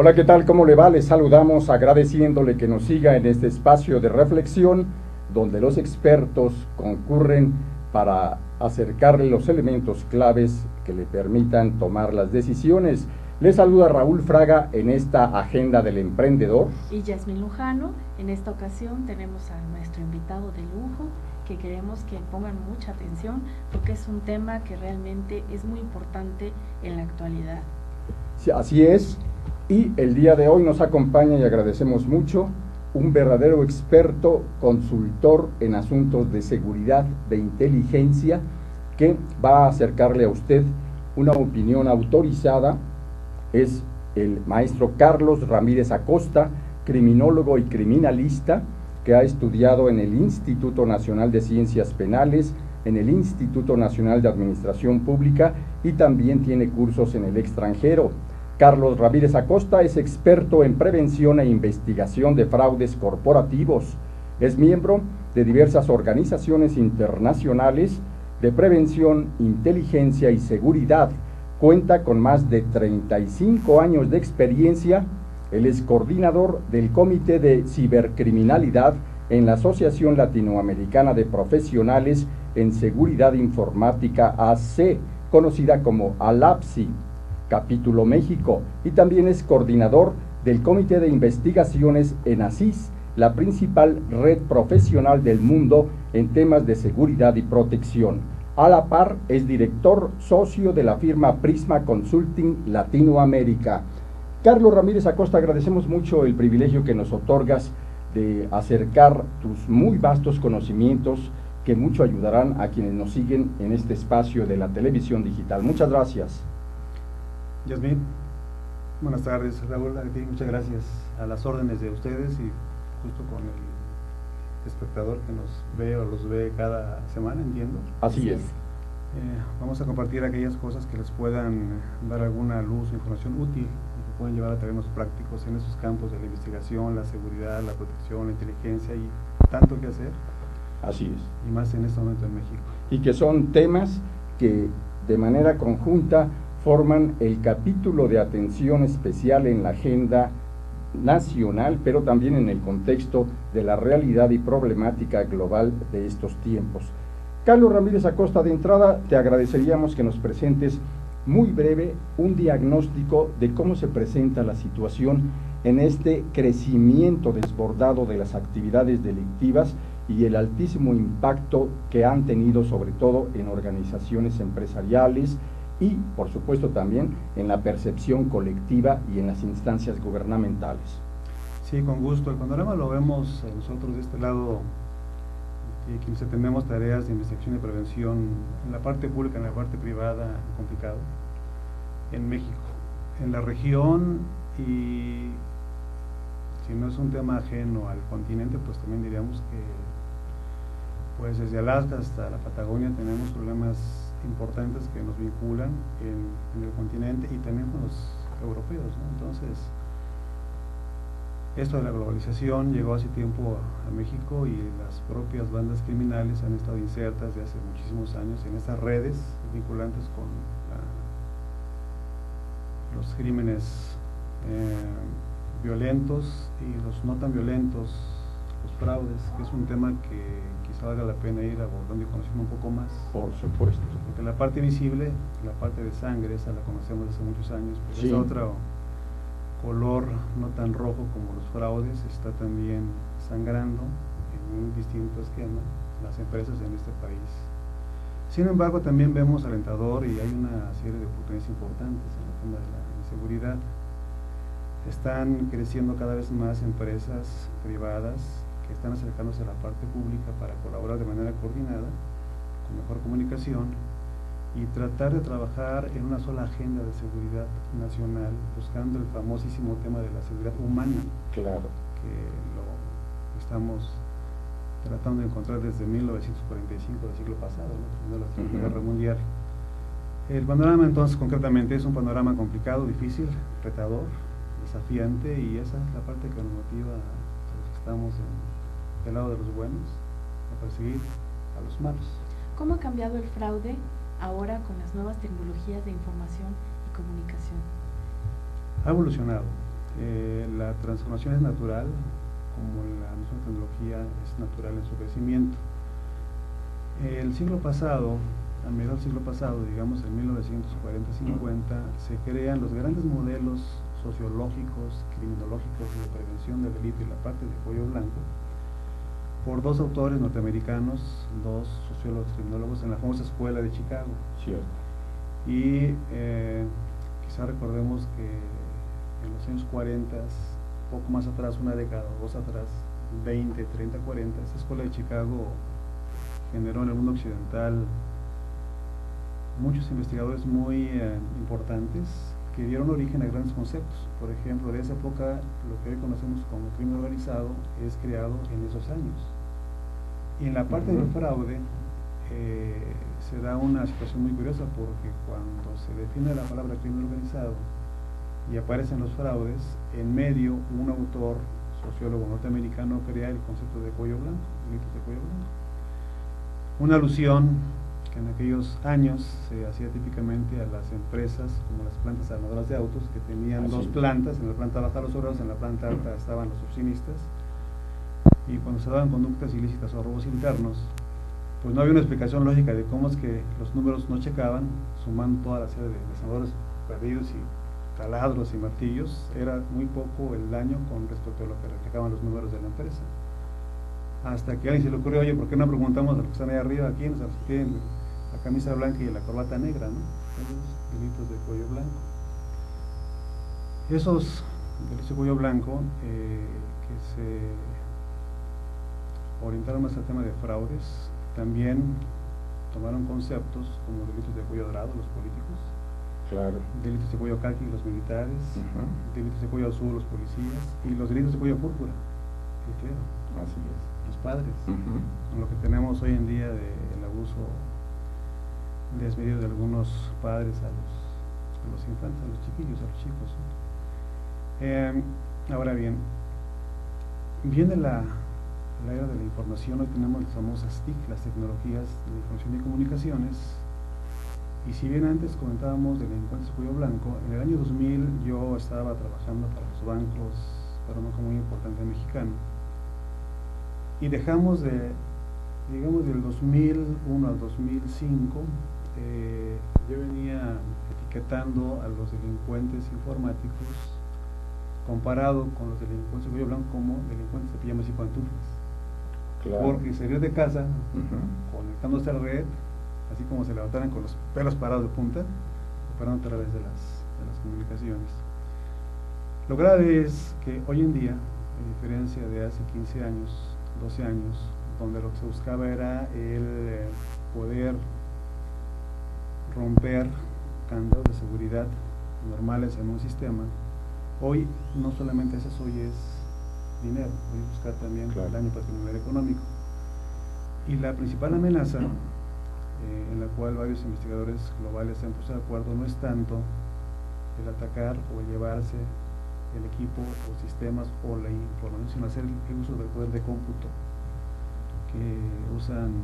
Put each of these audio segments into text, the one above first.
Hola, ¿qué tal? ¿Cómo le va? Les saludamos agradeciéndole que nos siga en este espacio de reflexión donde los expertos concurren para acercarle los elementos claves que le permitan tomar las decisiones. Les saluda Raúl Fraga en esta agenda del emprendedor. Y Yasmín Lujano. En esta ocasión tenemos a nuestro invitado de lujo que queremos que pongan mucha atención porque es un tema que realmente es muy importante en la actualidad. Sí, así es. Y el día de hoy nos acompaña, y agradecemos mucho, un verdadero experto, consultor en asuntos de seguridad, de inteligencia, que va a acercarle a usted una opinión autorizada. Es el maestro Carlos Ramírez Acosta, criminólogo y criminalista, que ha estudiado en el Instituto Nacional de Ciencias Penales, en el Instituto Nacional de Administración Pública y también tiene cursos en el extranjero. Carlos Ramírez Acosta es experto en prevención e investigación de fraudes corporativos. Es miembro de diversas organizaciones internacionales de prevención, inteligencia y seguridad. Cuenta con más de 35 años de experiencia. Él es coordinador del Comité de Cibercriminalidad en la Asociación Latinoamericana de Profesionales en Seguridad Informática AC, conocida como ALAPSI, Capítulo México, y también es coordinador del Comité de Investigaciones en ASIS, la principal red profesional del mundo en temas de seguridad y protección. A la par, es director socio de la firma Prisma Consulting Latinoamérica. Carlos Ramírez Acosta, agradecemos mucho el privilegio que nos otorgas de acercar tus muy vastos conocimientos que mucho ayudarán a quienes nos siguen en este espacio de la televisión digital. Muchas gracias. Yasmín, buenas tardes. Raúl, muchas gracias. A las órdenes de ustedes y justo con el espectador que nos ve o los ve cada semana, entiendo. Así es. Vamos a compartir aquellas cosas que les puedan dar alguna luz o información útil y que pueden llevar a terrenos prácticos en esos campos de la investigación, la seguridad, la protección, la inteligencia y tanto que hacer. Así es. Y más en este momento en México. Y que son temas que de manera conjunta forman el capítulo de atención especial en la agenda nacional, pero también en el contexto de la realidad y problemática global de estos tiempos. Carlos Ramírez Acosta, de entrada te agradeceríamos que nos presentes muy breve un diagnóstico de cómo se presenta la situación en este crecimiento desbordado de las actividades delictivas y el altísimo impacto que han tenido sobre todo en organizaciones empresariales y, por supuesto, también en la percepción colectiva y en las instancias gubernamentales. Sí, con gusto. El panorama lo vemos nosotros de este lado, quienes atendemos tareas de investigación y prevención en la parte pública, en la parte privada, complicado, en México, en la región, y si no es un tema ajeno al continente, pues también diríamos que pues desde Alaska hasta la Patagonia tenemos problemas importantes que nos vinculan en el continente y también con los europeos, ¿no? Entonces, esto de la globalización llegó hace tiempo a México y las propias bandas criminales han estado insertas de hace muchísimos años en esas redes vinculantes con los crímenes violentos y los no tan violentos, los fraudes, que es un tema que quizá valga la pena ir abordando y conociendo un poco más. Por supuesto. Porque la parte visible, la parte de sangre, esa la conocemos hace muchos años, pero sí. Esa otro color no tan rojo como los fraudes está también sangrando en un distinto esquema las empresas en este país. Sin embargo, también vemos alentador y hay una serie de oportunidades importantes en el tema de la inseguridad. Están creciendo cada vez más empresas privadas que están acercándose a la parte pública para colaborar de manera coordinada, con mejor comunicación y tratar de trabajar en una sola agenda de seguridad nacional, buscando el famosísimo tema de la seguridad humana. Claro. Que lo estamos tratando de encontrar desde 1945 del siglo pasado, ¿no? De la Segunda Guerra Mundial. El panorama entonces concretamente es un panorama complicado, difícil, retador, desafiante, y esa es la parte que nos motiva a los que estamos del lado de los buenos a perseguir a los malos. ¿Cómo ha cambiado el fraude ahora con las nuevas tecnologías de información y comunicación? Ha evolucionado. La transformación es natural, como la misma tecnología es natural en su crecimiento. El siglo pasado, a mediados del siglo pasado, digamos en 1940-50, se crean los grandes modelos sociológicos, criminológicos y de prevención del delito y la parte de cuello blanco, por dos autores norteamericanos, dos sociólogos criminólogos en la famosa escuela de Chicago. Cierto. Y quizá recordemos que en los años 40, poco más atrás, una década o dos atrás, 20, 30, 40, esa escuela de Chicago generó en el mundo occidental muchos investigadores muy importantes que dieron origen a grandes conceptos. Por ejemplo, de esa época, lo que hoy conocemos como crimen organizado es creado en esos años. Y en la parte del fraude se da una situación muy curiosa, porque cuando se define la palabra crimen organizado y aparecen los fraudes, en medio un autor, sociólogo norteamericano, crea el concepto de cuello blanco, delitos de cuello blanco. Una alusión que en aquellos años se hacía típicamente a las empresas como las plantas armadoras de autos, que tenían dos plantas, en la planta baja los obreros, en la planta alta estaban los oficinistas, y cuando se daban conductas ilícitas o robos internos, pues no había una explicación lógica de cómo es que los números no checaban, sumando toda la serie de desarmadores perdidos y taladros y martillos, era muy poco el daño con respecto a lo que reflejaban los números de la empresa. Hasta que a alguien se le ocurrió, oye, ¿por qué no preguntamos a los que están ahí arriba, aquí, los que tienen la camisa blanca y la corbata negra, ¿no? Esos delitos de cuello blanco. Esos delitos de cuello blanco que se orientaron más al tema de fraudes, también tomaron conceptos como delitos de cuello dorado, los políticos, claro, delitos de cuello caqui, los militares, delitos de cuello azul, los policías, y los delitos de cuello púrpura, el clero. Así es. Los padres, con lo que tenemos hoy en día del abuso desmedido de algunos padres a los infantes, a los chiquillos, a los chicos. Ahora bien, viene la era de la información. Hoy tenemos las famosas TIC, las tecnologías de información y comunicaciones, y si bien antes comentábamos de delincuentes de cuello blanco, en el año 2000 yo estaba trabajando para los bancos, para un banco muy importante mexicano, y dejamos de, digamos, del 2001 al 2005, yo venía etiquetando a los delincuentes informáticos comparado con los delincuentes de cuello blanco como delincuentes de pijamas y pantuflas. Claro. Porque salir de casa, conectándose a la red, así como se levantaran con los pelos parados de punta, operando a través de las comunicaciones. Lo grave es que hoy en día, a diferencia de hace 15 años, 12 años, donde lo que se buscaba era el poder romper candados de seguridad normales en un sistema, hoy no solamente es eso, hoy es dinero, hoy es buscar también el daño patrimonial económico. Y la principal amenaza, en la cual varios investigadores globales se han puesto de acuerdo, no es tanto el atacar o el llevarse el equipo o sistemas o la información, sino hacer el uso del poder de cómputo, que usan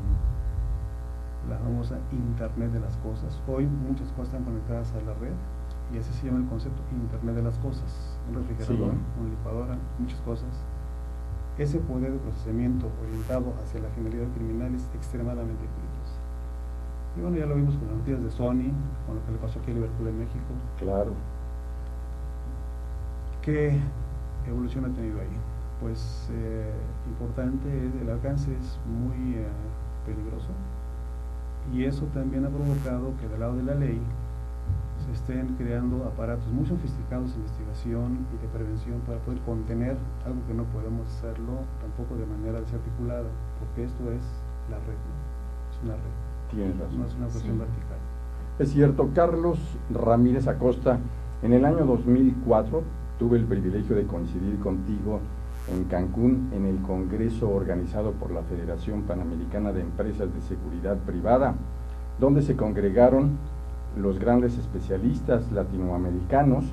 la famosa Internet de las cosas. Hoy muchas cosas están conectadas a la red, y ese se llama el concepto Internet de las cosas. Un refrigerador, una licuadora, muchas cosas. Ese poder de procesamiento orientado hacia la finalidad criminal es extremadamente peligroso. Y bueno, ya lo vimos con las noticias de Sony, con lo que le pasó aquí a Liverpool en México. Claro. ¿Qué evolución ha tenido ahí? Pues importante, el alcance es muy peligroso, y eso también ha provocado que del lado de la ley se estén creando aparatos muy sofisticados de investigación y de prevención para poder contener algo que no podemos hacerlo tampoco de manera desarticulada, porque esto es la red, ¿no? Es una red. Tienes razón. No es una cuestión vertical. Es cierto. Carlos Ramírez Acosta, en el año 2004 tuve el privilegio de coincidir contigo en Cancún en el congreso organizado por la Federación Panamericana de Empresas de Seguridad Privada, donde se congregaron los grandes especialistas latinoamericanos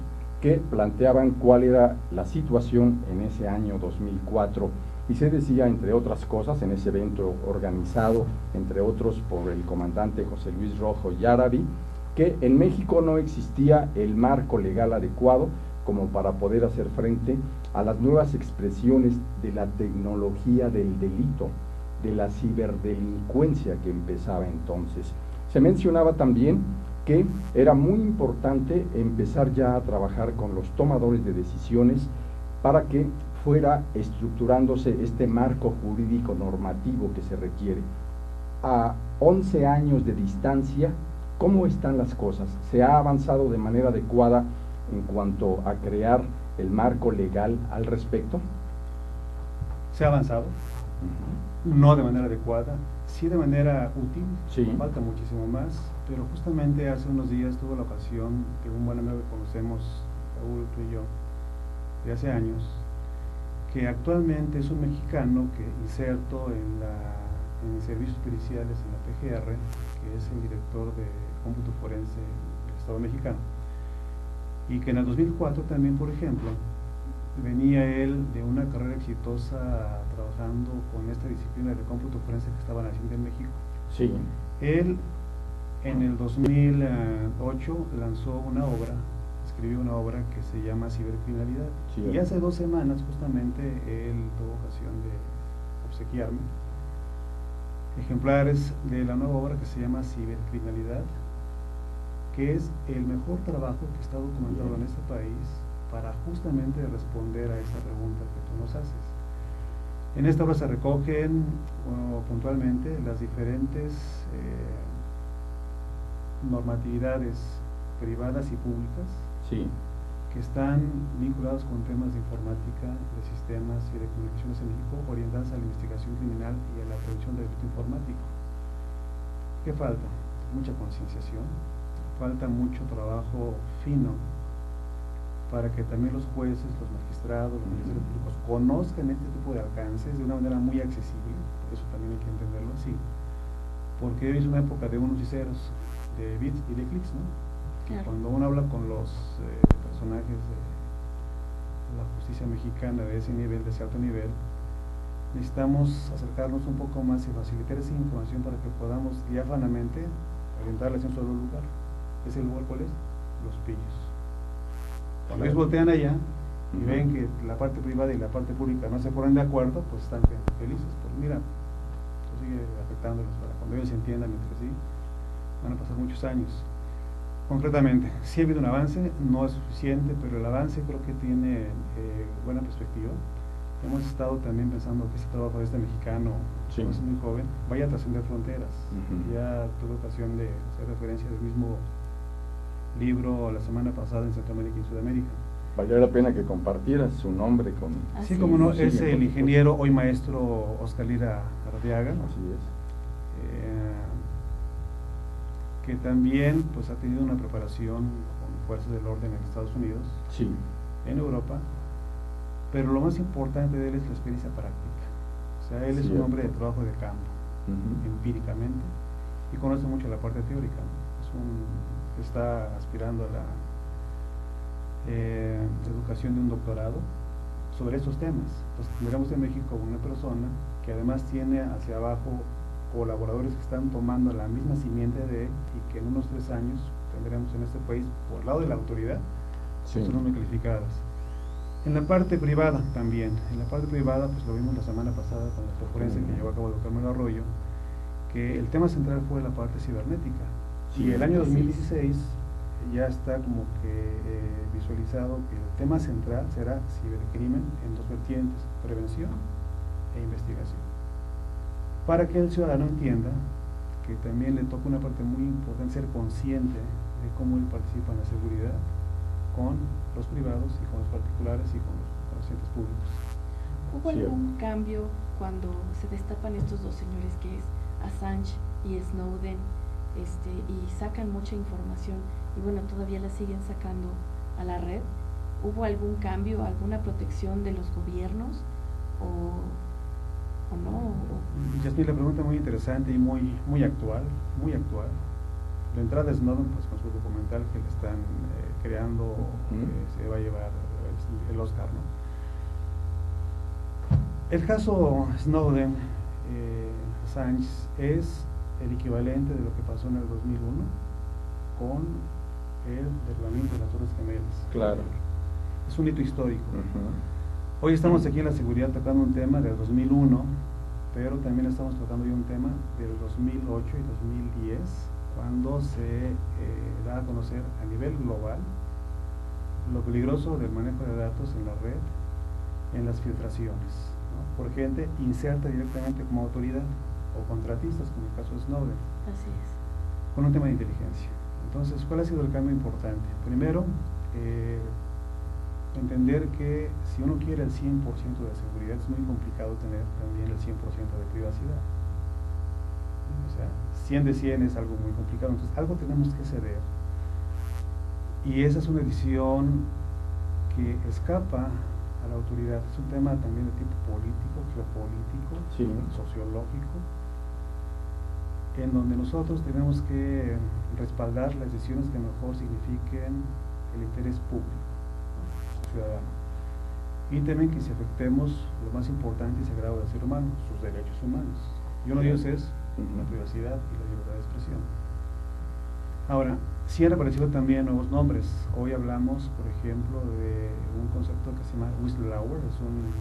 que planteaban cuál era la situación en ese año 2004, y se decía, entre otras cosas, en ese evento organizado, entre otros por el comandante José Luis Rojo Yaraví, que en México no existía el marco legal adecuado como para poder hacer frente a las nuevas expresiones de la tecnología del delito, de la ciberdelincuencia que empezaba entonces. Se mencionaba también que era muy importante empezar ya a trabajar con los tomadores de decisiones para que fuera estructurándose este marco jurídico normativo que se requiere. A 11 años de distancia, ¿cómo están las cosas? ¿Se ha avanzado de manera adecuada en cuanto a crear el marco legal al respecto? Se ha avanzado, no de manera adecuada, sí de manera útil, sí. Falta muchísimo más, pero justamente hace unos días tuve la ocasión de un buen amigo que conocemos, Raúl, tú y yo, de hace años, que actualmente es un mexicano que inserto en servicios periciales en la PGR, que es el director de cómputo forense del Estado mexicano, y que en el 2004 también, por ejemplo, venía él de una carrera exitosa trabajando con esta disciplina de cómputo forense que estaban haciendo en México. Sí. Él en el 2008 lanzó una obra, escribió una obra que se llama Cibercriminalidad, sí, y hace 2 semanas justamente él tuvo ocasión de obsequiarme ejemplares de la nueva obra que se llama Cibercriminalidad, que es el mejor trabajo que está documentado en este país para justamente responder a esa pregunta que tú nos haces. En esta obra se recogen puntualmente las diferentes normatividades privadas y públicas, sí, que están vinculadas con temas de informática, de sistemas y de comunicaciones en México, orientadas a la investigación criminal y a la prevención del delito informático. ¿Qué falta? Mucha concienciación, falta mucho trabajo fino para que también los jueces, los magistrados, los ministerios públicos conozcan este tipo de alcances de una manera muy accesible. Eso también hay que entenderlo así, porque hoy es una época de unos y ceros, de bits y de clics, ¿no? Claro. Cuando uno habla con los personajes de la justicia mexicana de ese nivel, de ese alto nivel, necesitamos acercarnos un poco más y facilitar esa información para que podamos diáfanamente orientarles en un solo lugar. ¿Ese lugar cuál es? Los pillos. Cuando ellos voltean allá y ven que la parte privada y la parte pública no se ponen de acuerdo, pues están felices. Pues mira, esto sigue afectándolos. Para cuando ellos se entiendan entre sí, van a pasar muchos años. Concretamente, sí ha habido un avance, no es suficiente, pero el avance creo que tiene buena perspectiva. Hemos estado también pensando que este trabajo de este mexicano, sí, es muy joven, vaya a trascender fronteras. Ya tuve ocasión de hacer referencia del mismo libro la semana pasada en Centroamérica y Sudamérica. Valdría la pena que compartieras su nombre con... Sí, como no, es el ingeniero, hoy maestro Oscar Lira Ardiaga. Así es. Que también pues ha tenido una preparación con fuerzas del orden en Estados Unidos, sí, en Europa, pero lo más importante de él es la experiencia práctica. O sea, él es un hombre de trabajo de campo, empíricamente, y conoce mucho la parte teórica, ¿no? Está aspirando a la educación de un doctorado sobre estos temas. Entonces tendremos en México una persona que además tiene hacia abajo colaboradores que están tomando la misma simiente de él, y que en unos 3 años tendremos en este país, por el lado de la autoridad, sí, personas muy calificadas. En la parte privada también, en la parte privada pues lo vimos la semana pasada con la forense que llevó a cabo el doctor Manuel Arroyo, que el tema central fue la parte cibernética, sí, y el año 2016 ya está como que visualizado que el tema central será cibercrimen en 2 vertientes, prevención e investigación, para que el ciudadano entienda que también le toca una parte muy importante, ser consciente de cómo él participa en la seguridad con los privados y con los particulares y con los entes públicos. ¿Hubo algún cambio cuando se destapan estos 2 señores, que es Assange y Snowden, y sacan mucha información y bueno, todavía la siguen sacando a la red? ¿Hubo algún cambio, alguna protección de los gobiernos o no? Yasmín, la pregunta muy interesante y muy actual, muy actual. De entrada de Snowden, pues con su documental que le están creando, se va a llevar el Oscar, ¿no? El caso Snowden, Assange, es el equivalente de lo que pasó en el 2001 con el derribamiento de las Torres Gemelas. Claro. es un hito histórico. Hoy estamos aquí en la seguridad tocando un tema del 2001, pero también estamos tocando hoy un tema del 2008 y 2010, cuando se da a conocer a nivel global lo peligroso del manejo de datos en la red, en las filtraciones, ¿no? Por gente inserta directamente como autoridad o contratistas, como el caso de Snowden. Así es. Con un tema de inteligencia. Entonces, ¿cuál ha sido el cambio importante? Primero, entender que si uno quiere el 100% de seguridad, es muy complicado tener también el 100% de privacidad. O sea, 100 de 100 es algo muy complicado, entonces algo tenemos que ceder. Y esa es una decisión que escapa a la autoridad. Es un tema también de tipo político, geopolítico, sí, sociológico, en donde nosotros tenemos que respaldar las decisiones que mejor signifiquen el interés público, ¿no?, ciudadano. Y también que si afectemos lo más importante y sagrado del ser humano, sus derechos humanos. Y uno de ellos es la privacidad y la libertad de expresión. Ahora, sí han aparecido también nuevos nombres. Hoy hablamos, por ejemplo, de un concepto que se llama whistleblower, es un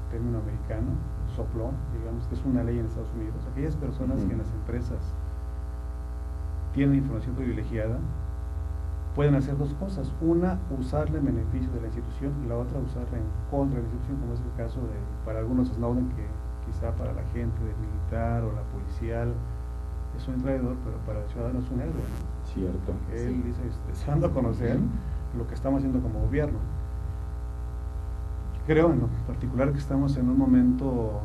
término americano, soplón, digamos, que es una ley en Estados Unidos. Aquellas personas que en las empresas tienen información privilegiada pueden hacer dos cosas: una, usarla en beneficio de la institución, y la otra, usarla en contra de la institución, como es el caso de, para algunos Snowden, que quizá para la gente del militar o la policial es un traidor, pero para el ciudadano es un héroe, ¿no? Cierto. Él dice, deseando conocer lo que estamos haciendo como gobierno. Creo en lo particular que estamos en un momento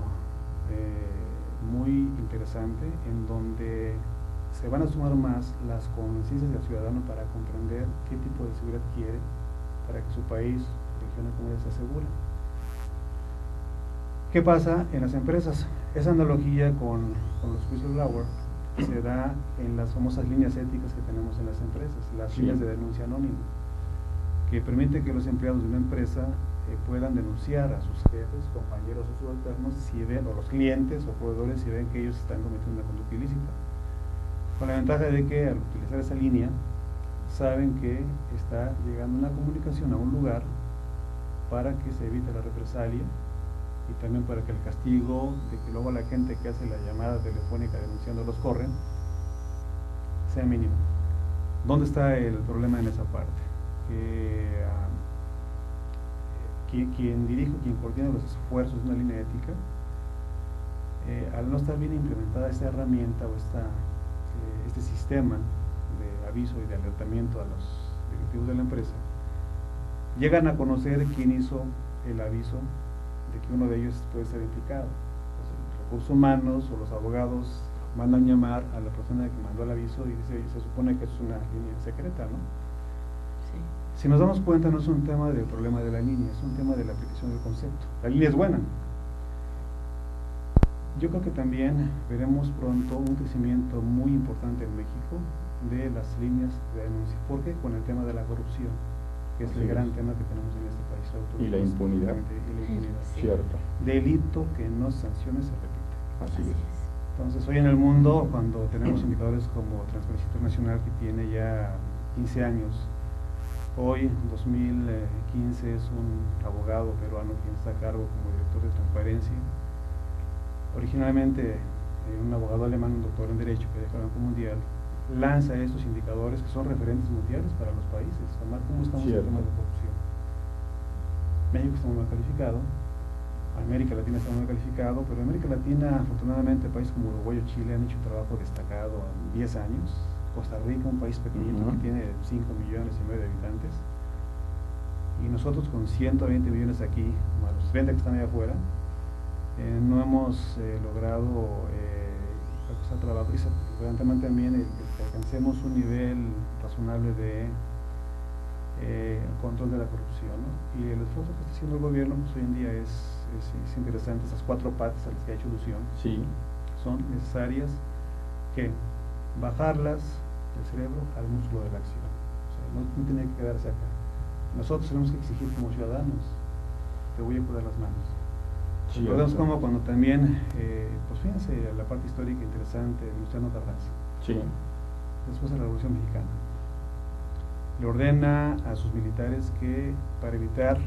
muy interesante, en donde se van a sumar más las conciencias del ciudadano para comprender qué tipo de seguridad quiere para que su país, su región, como se asegure. ¿Qué pasa en las empresas? Esa analogía con los whistleblowers se da en las famosas líneas éticas que tenemos en las empresas, las líneas de denuncia anónima, que permite que los empleados de una empresa puedan denunciar a sus jefes, compañeros o subalternos, si ven, o los clientes o proveedores, si ven que ellos están cometiendo una conducta ilícita, con la ventaja de que al utilizar esa línea saben que está llegando una comunicación a un lugar para que se evite la represalia, y también para que el castigo de que luego la gente que hace la llamada telefónica denunciando los corren sea mínimo. ¿Dónde está el problema en esa parte? Quien dirige, quien coordina los esfuerzos de una línea ética, al no estar bien implementada esta herramienta o este sistema de aviso y de alertamiento a los directivos de la empresa, llegan a conocer quién hizo el aviso de que uno de ellos puede ser implicado. Entonces, los recursos humanos o los abogados mandan llamar a la persona que mandó el aviso y dice, se supone que es una línea secreta, ¿no? Sí. Si nos damos cuenta, no es un tema del problema de la línea, es un tema de la aplicación del concepto. La línea es buena. Yo creo que también veremos pronto un crecimiento muy importante en México de las líneas de denuncia. ¿Por qué? Con el tema de la corrupción, que es el gran tema que tenemos en este país. Y la impunidad. Sí. Cierto. Delito que no se sancione se repite. Así es. Entonces, hoy en el mundo, cuando tenemos indicadores como Transparencia Internacional, que tiene ya 15 años, hoy, 2015, es un abogado peruano quien está a cargo como director de Transparencia. Originalmente, un abogado alemán, un doctor en Derecho, que dejó el Banco Mundial, lanza estos indicadores que son referentes mundiales para los países. Omar, ¿cómo estamos en temas de corrupción? México está muy mal calificado, América Latina está muy mal calificado, pero América Latina, afortunadamente, países como Uruguay o Chile han hecho un trabajo destacado en 10 años. Costa Rica, un país pequeñito que tiene 5,5 millones de habitantes, y nosotros con 120 millones aquí, más los 30 que están allá afuera, no hemos logrado costar trabajo, y también que alcancemos un nivel razonable de control de la corrupción, ¿no? Y el esfuerzo que está haciendo el gobierno, pues, hoy en día es interesante. Esas 4 patas a las que ha hecho alusión son necesarias, que bajarlas del cerebro al músculo de la acción. O sea, no tiene que quedarse acá. Nosotros tenemos que exigir como ciudadanos: te voy a cuidar las manos. Recordemos como cuando también, pues fíjense la parte histórica interesante de Venustiano Carranza, después de la Revolución Mexicana, le ordena a sus militares que, para evitar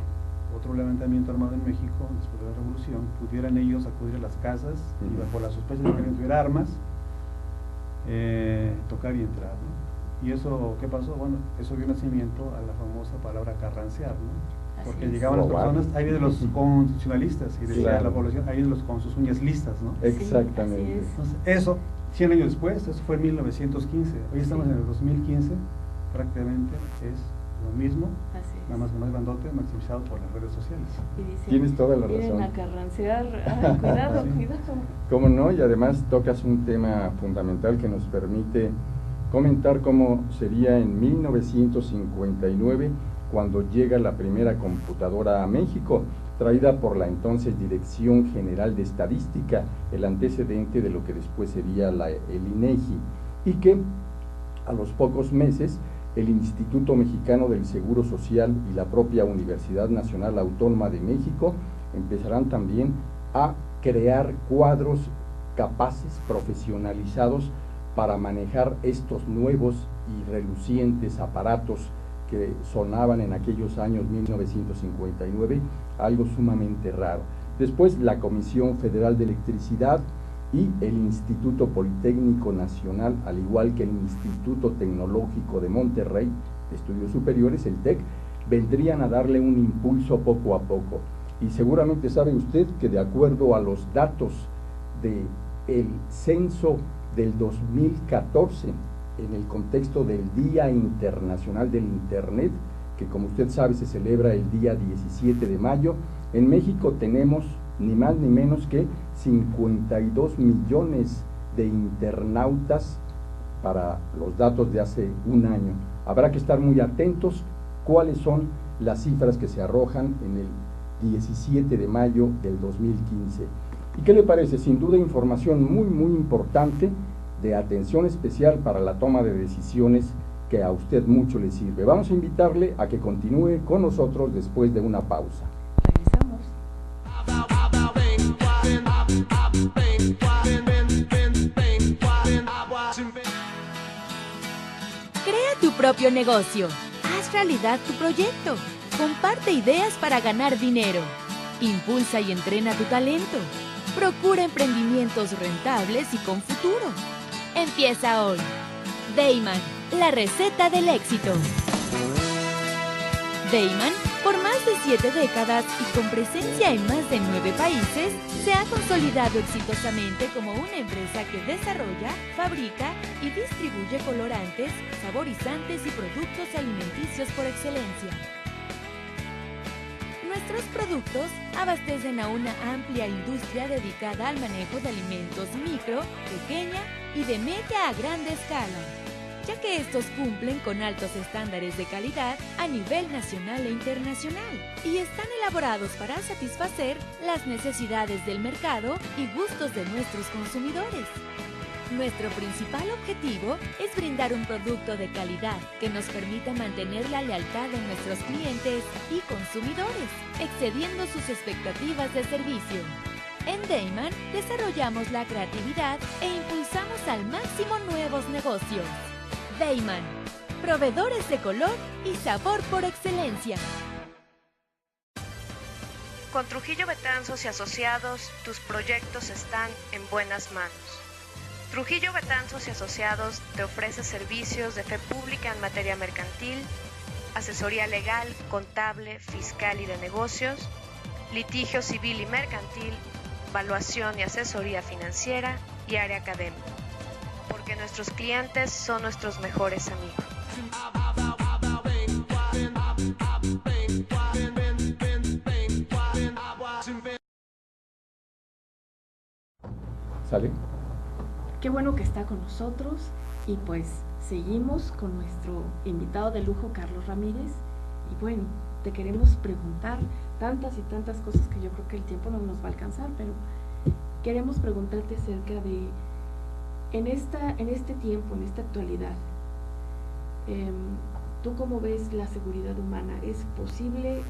otro levantamiento armado en México después de la Revolución, pudieran ellos acudir a las casas y bajo la sospecha de que alguien tuviera armas, tocar y entrar, ¿no? Y eso, ¿qué pasó? Bueno, eso dio nacimiento a la famosa palabra carrancear, ¿no? Porque llegaban las personas, ahí vienen los constitucionalistas y decía la población, ahí vienen los con sus uñas listas, ¿no? Exactamente. Entonces, eso, 100 años después, eso fue en 1915, hoy estamos en el 2015, prácticamente es lo mismo, nada más más grandote, maximizado por las redes sociales. Y dice, tienes toda la razón. Vienen a carrancear, cuidado, cuidado. ¿Cómo no? Y además tocas un tema fundamental que nos permite comentar cómo sería en 1959 cuando llega la primera computadora a México, traída por la entonces Dirección General de Estadística, el antecedente de lo que después sería el INEGI, y que a los pocos meses el Instituto Mexicano del Seguro Social y la propia Universidad Nacional Autónoma de México empezarán también a crear cuadros capaces, profesionalizados, para manejar estos nuevos y relucientes aparatos que sonaban en aquellos años 1959, algo sumamente raro. Después la Comisión Federal de Electricidad y el Instituto Politécnico Nacional, al igual que el Instituto Tecnológico de Monterrey, de Estudios Superiores, el TEC, vendrían a darle un impulso poco a poco. Y seguramente sabe usted que de acuerdo a los datos del censo del 2014, en el contexto del Día Internacional del Internet, que como usted sabe se celebra el día 17 de mayo, en México tenemos ni más ni menos que 52 millones de internautas para los datos de hace un año. Habrá que estar muy atentos cuáles son las cifras que se arrojan en el 17 de mayo del 2015. ¿Y qué le parece? Sin duda información muy muy importante, de atención especial para la toma de decisiones, que a usted mucho le sirve. Vamos a invitarle a que continúe con nosotros después de una pausa. Regresamos. Crea tu propio negocio. Haz realidad tu proyecto. Comparte ideas para ganar dinero. Impulsa y entrena tu talento. Procura emprendimientos rentables y con futuro. Empieza hoy. Dayman, la receta del éxito. Dayman, por más de 7 décadas y con presencia en más de 9 países, se ha consolidado exitosamente como una empresa que desarrolla, fabrica y distribuye colorantes, saborizantes y productos alimenticios por excelencia. Nuestros productos abastecen a una amplia industria dedicada al manejo de alimentos micro, pequeña y de media a grande escala, ya que estos cumplen con altos estándares de calidad a nivel nacional e internacional y están elaborados para satisfacer las necesidades del mercado y gustos de nuestros consumidores. Nuestro principal objetivo es brindar un producto de calidad que nos permita mantener la lealtad de nuestros clientes y consumidores, excediendo sus expectativas de servicio. En Dayman desarrollamos la creatividad e impulsamos al máximo nuevos negocios. Dayman, proveedores de color y sabor por excelencia. Con Trujillo Betanzos y Asociados, tus proyectos están en buenas manos. Trujillo Betanzos y Asociados te ofrece servicios de fe pública en materia mercantil, asesoría legal, contable, fiscal y de negocios, litigio civil y mercantil, evaluación y asesoría financiera y área académica, porque nuestros clientes son nuestros mejores amigos. ¿Sale? Qué bueno que está con nosotros y pues seguimos con nuestro invitado de lujo, Carlos Ramírez. Y bueno, te queremos preguntar tantas y tantas cosas que yo creo que el tiempo no nos va a alcanzar, pero queremos preguntarte acerca de, en este tiempo, en esta actualidad, ¿tú cómo ves la seguridad humana? ¿Es posible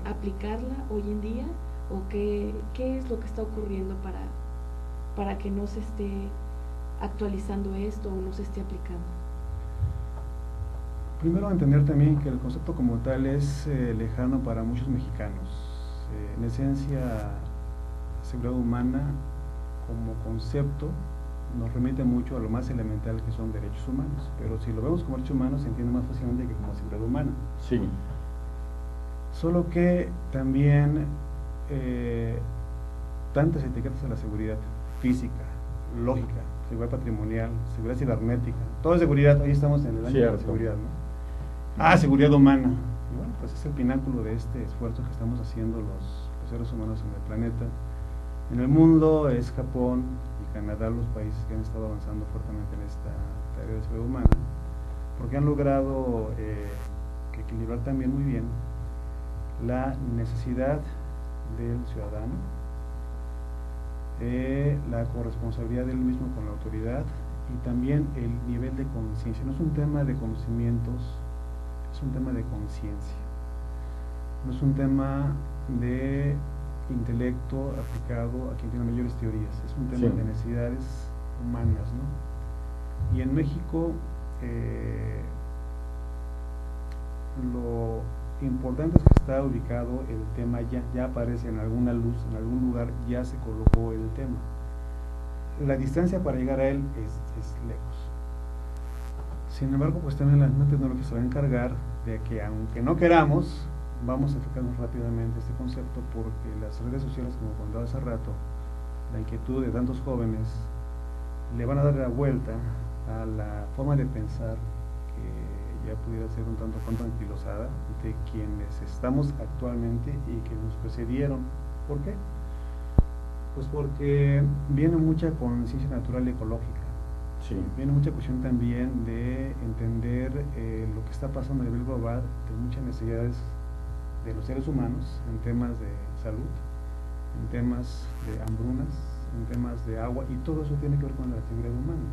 aplicarla hoy en día? ¿O qué es lo que está ocurriendo para que no se esté actualizando esto o no se esté aplicando? Primero entender también que el concepto como tal es lejano para muchos mexicanos. En esencia, seguridad humana como concepto nos remite mucho a lo más elemental que son derechos humanos, pero si lo vemos como derechos humanos se entiende más fácilmente que como seguridad humana. Sí. Solo que también tantas etiquetas a la seguridad física, lógica, seguridad patrimonial, seguridad cibernética, todo es seguridad. Hoy estamos en el año de la seguridad, ¿no? Seguridad humana. Y bueno, pues es el pináculo de este esfuerzo que estamos haciendo los seres humanos en el planeta. En el mundo es Japón y Canadá los países que han estado avanzando fuertemente en esta tarea de seguridad humana, porque han logrado equilibrar también muy bien la necesidad del ciudadano, la corresponsabilidad del mismo con la autoridad y también el nivel de conciencia. No es un tema de conocimientos, es un tema de conciencia, no es un tema de intelecto aplicado a quien tiene mayores teorías, es un tema de necesidades humanas, ¿no? Y en México lo importante es que está ubicado el tema, ya aparece en alguna luz, en algún lugar ya se colocó el tema. La distancia para llegar a él es lejos. Sin embargo, pues también la misma tecnología se va a encargar de que, aunque no queramos, vamos a acercarnos rápidamente a este concepto, porque las redes sociales, como contaba hace rato, la inquietud de tantos jóvenes le van a dar la vuelta a la forma de pensar que ya pudiera ser un tanto cuanto anquilosada de quienes estamos actualmente y que nos precedieron. ¿Por qué? Pues porque viene mucha conciencia natural y ecológica. Sí. Viene mucha cuestión también de entender lo que está pasando a nivel global, de muchas necesidades de los seres humanos en temas de salud, en temas de hambrunas, en temas de agua, y todo eso tiene que ver con la seguridad humana,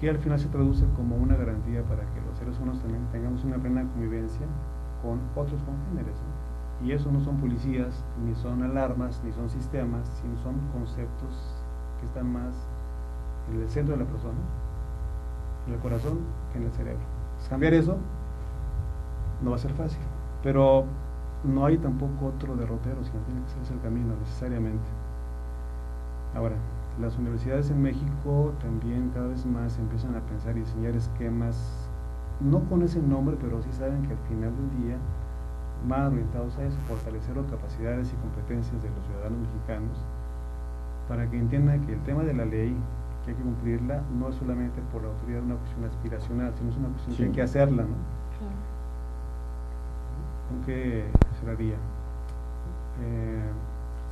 que al final se traduce como una garantía para que los seres humanos también tengamos una plena convivencia con otros congéneres, ¿no? Y eso no son policías, ni son alarmas, ni son sistemas, sino son conceptos que están más en el centro de la persona, en el corazón, que en el cerebro. Pues cambiar eso no va a ser fácil, pero no hay tampoco otro derrotero, sino tiene que ser el camino necesariamente. Ahora, las universidades en México también cada vez más empiezan a pensar y diseñar esquemas, no con ese nombre, pero sí saben que al final del día van orientados a eso, fortalecer las capacidades y competencias de los ciudadanos mexicanos, para que entiendan que el tema de la ley, que hay que cumplirla, no es solamente por la autoridad una cuestión aspiracional, sino es una cuestión que hay que hacerla, ¿no? Claro. ¿Qué sería?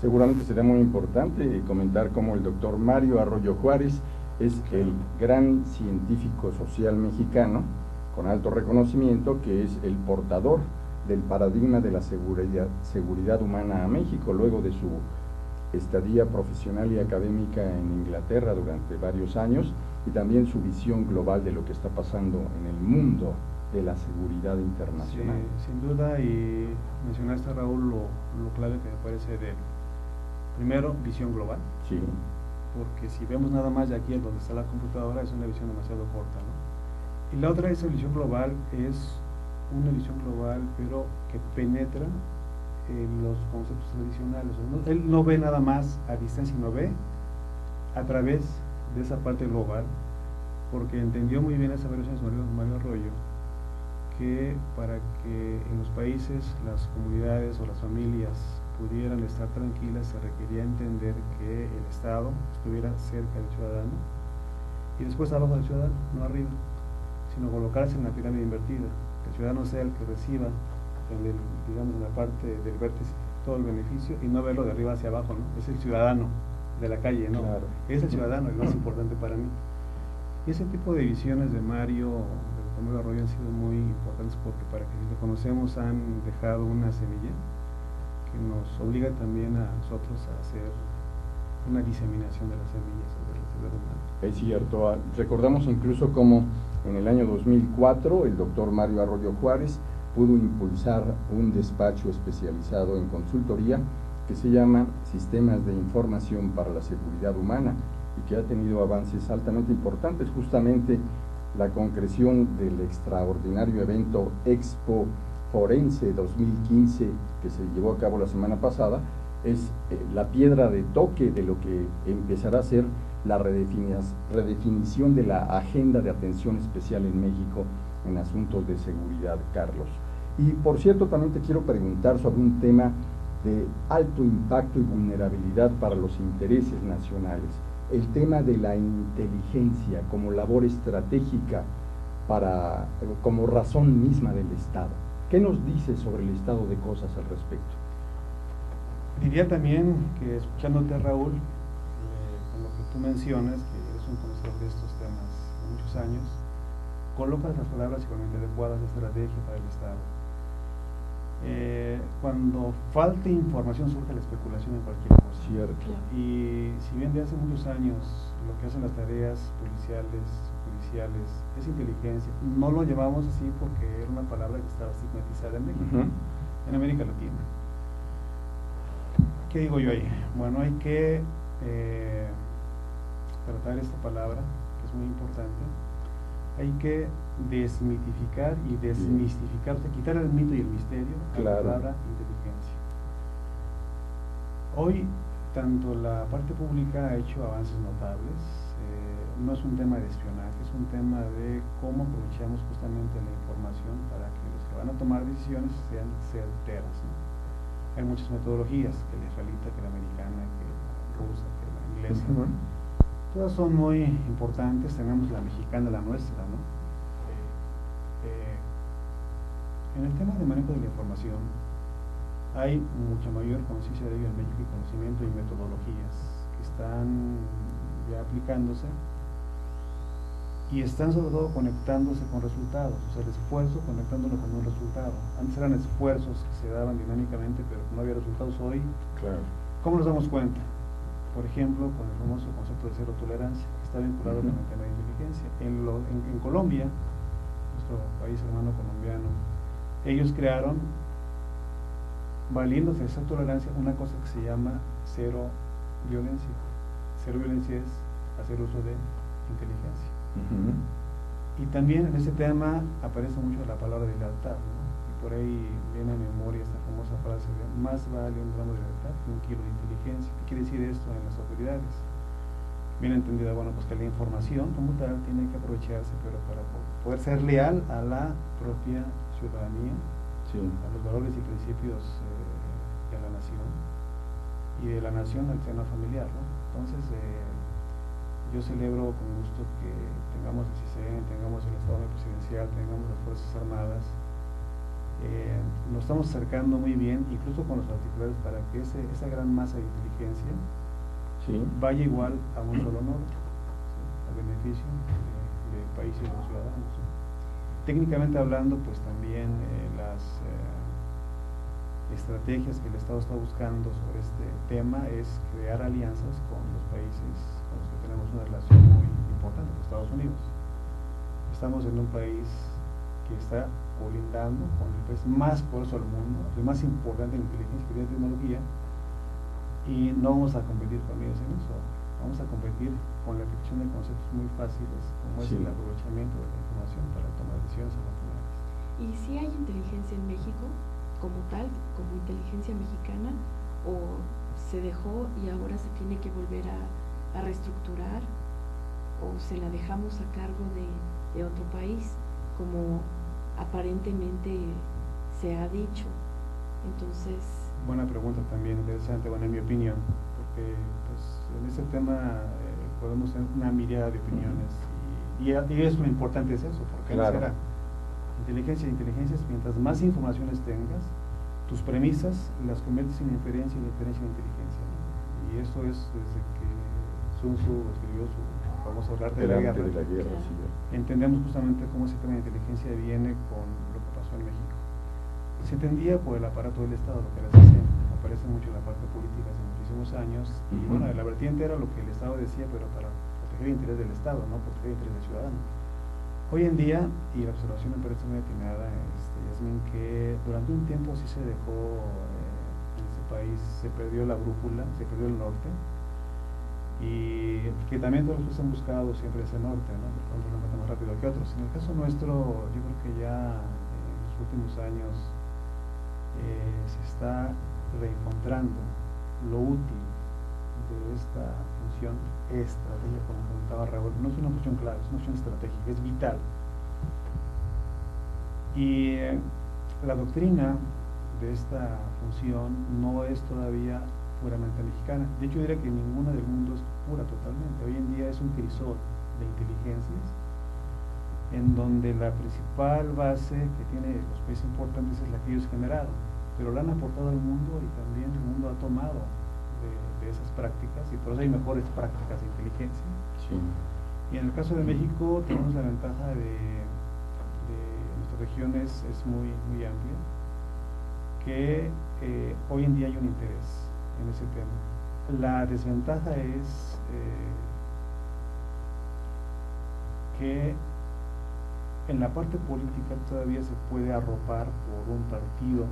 Seguramente será muy importante comentar cómo el doctor Mario Arroyo Juárez es el gran científico social mexicano con alto reconocimiento, que es el portador del paradigma de la seguridad humana a México, luego de su estadía profesional y académica en Inglaterra durante varios años, y también su visión global de lo que está pasando en el mundo de la seguridad internacional. Sí, sin duda, y mencionaste, Raúl, lo clave que me parece de él. Primero, visión global. Sí. Porque si vemos nada más de aquí donde está la computadora, es una visión demasiado corta, ¿no? Y la otra, esa visión global, es una visión global, pero que penetra en los conceptos tradicionales. Él no ve nada más a distancia, sino ve a través de esa parte global, porque entendió muy bien esa versión de Mario Arroyo, que para que en los países las comunidades o las familias pudieran estar tranquilas, se requería entender que el Estado estuviera cerca del ciudadano y después abajo del ciudadano, no arriba, sino colocarse en la pirámide invertida, que el ciudadano sea el que reciba digamos en la parte del vértice todo el beneficio y no verlo de arriba hacia abajo, ¿no? Es el ciudadano de la calle, ¿no? Claro. Es el ciudadano el más importante para mí. Y ese tipo de visiones de Mario Arroyo han sido muy importantes, porque para que lo conocemos han dejado una semilla que nos obliga también a nosotros a hacer una diseminación de las semillas de la seguridad humana. Es cierto, recordamos incluso cómo en el año 2004 el doctor Mario Arroyo Juárez pudo impulsar un despacho especializado en consultoría que se llama Sistemas de Información para la Seguridad Humana, y que ha tenido avances altamente importantes. Justamente la concreción del extraordinario evento Expo Forense 2015 que se llevó a cabo la semana pasada, es la piedra de toque de lo que empezará a ser la redefinición de la agenda de atención especial en México en asuntos de seguridad, Carlos. Y por cierto, también te quiero preguntar sobre un tema de alto impacto y vulnerabilidad para los intereses nacionales, el tema de la inteligencia como labor estratégica como razón misma del Estado. ¿Qué nos dice sobre el estado de cosas al respecto? Diría también que, escuchándote, Raúl, con lo que tú mencionas, que eres un conocedor de estos temas de muchos años, colocas las palabras igualmente adecuadas de estrategia para el Estado. Cuando falte información surge la especulación en cualquier cosa. Cierto. Y si bien de hace muchos años lo que hacen las tareas policiales, judiciales, es inteligencia, no lo llamamos así porque era una palabra que estaba estigmatizada en México, en América Latina. ¿Qué digo yo ahí? Bueno, hay que tratar esta palabra, que es muy importante. Hay que desmitificar y desmistificar, o sea, quitar el mito y el misterio a la palabra inteligencia. Hoy, tanto la parte pública ha hecho avances notables, no es un tema de espionaje, es un tema de cómo aprovechamos justamente la información para que los que van a tomar decisiones sean certeras, ¿no? Hay muchas metodologías, que la israelita, que la americana, que la rusa, que la inglesa. Todas son muy importantes, tenemos la mexicana, la nuestra, ¿no? En el tema de manejo de la información, hay mucha mayor conciencia de ello en México y conocimiento y metodologías que están ya aplicándose y están sobre todo conectándose con resultados, o sea, el esfuerzo conectándolo con un resultado. Antes eran esfuerzos que se daban dinámicamente, pero no había resultados. Hoy, ¿cómo nos damos cuenta? Por ejemplo, con el famoso concepto de cero tolerancia, que está vinculado con el tema de inteligencia. En Colombia, nuestro país hermano colombiano, ellos crearon, valiéndose de esa tolerancia, una cosa que se llama cero violencia. Cero violencia es hacer uso de inteligencia. Y también en ese tema aparece mucho la palabra de lealtad, ¿no? Y por ahí viene a memoria esta famosa frase de más vale un gramo de lealtad que un kilo de inteligencia. ¿Qué quiere decir esto en las autoridades? Bien entendida, bueno, pues que la información como tal tiene que aprovecharse, pero para poder ser leal a la propia ciudadanía, a los valores y principios de la nación, y de la nación al seno familiar, ¿no? Entonces, yo celebro con gusto que tengamos el CISEN, tengamos el Estado presidencial, tengamos las Fuerzas Armadas. Nos estamos acercando muy bien, incluso con los particulares, para que esa gran masa de inteligencia vaya igual a un solo norte, al beneficio del país y de los ciudadanos. Técnicamente hablando, pues también las estrategias que el Estado está buscando sobre este tema es crear alianzas con los países con los que tenemos una relación muy importante, los Estados Unidos. Estamos en un país que está colindando con el país más poderoso del mundo, el más importante en inteligencia y tecnología, y no vamos a competir con ellos en eso, vamos a competir con la aplicación de conceptos muy fáciles, como es el aprovechamiento de la información para tomar decisiones afortunadas. ¿Y si hay inteligencia en México como tal, como inteligencia mexicana, o se dejó y ahora se tiene que volver a reestructurar, o se la dejamos a cargo de otro país, como aparentemente se ha dicho? Entonces, buena pregunta también, interesante, bueno, en mi opinión, porque pues en ese tema podemos tener una mirada de opiniones, y es lo importante es eso, porque será inteligencia, mientras más informaciones tengas, tus premisas las conviertes en inferencia y la inferencia en inteligencia, ¿no? Y eso es desde que Sun Tzu escribió su famoso arte de la guerra. Entendemos justamente cómo ese tema de inteligencia viene con lo que pasó en México. Se entendía por el aparato del Estado, lo que les hacen, aparece mucho en la parte política hace muchísimos años, y bueno, la vertiente era lo que el Estado decía, pero para proteger el interés del Estado, no proteger el interés del ciudadano. Hoy en día, y la observación me parece muy atinada, Yasmín, que durante un tiempo sí se dejó, en este país se perdió la brújula, se perdió el norte, y que también todos los han buscado siempre ese norte, ¿no? De pronto lo meten más rápido que otros. En el caso nuestro, yo creo que ya en los últimos años se está reencontrando lo útil de esta función estratégica, como comentaba Raúl. No es una función clave, es una función estratégica, es vital. Y la doctrina de esta función no es todavía puramente mexicana. De hecho, yo diría que ninguna del mundo es pura totalmente. Hoy en día es un crisol de inteligencias en donde la principal base que tiene los países importantes es la que ellos generaron, pero la han aportado al mundo y también el mundo ha tomado de esas prácticas, y por eso hay mejores prácticas de inteligencia. Sí. Y en el caso de México tenemos la ventaja de nuestra región es muy amplia, que hoy en día hay un interés en ese tema. La desventaja es que en la parte política todavía se puede arropar por un partido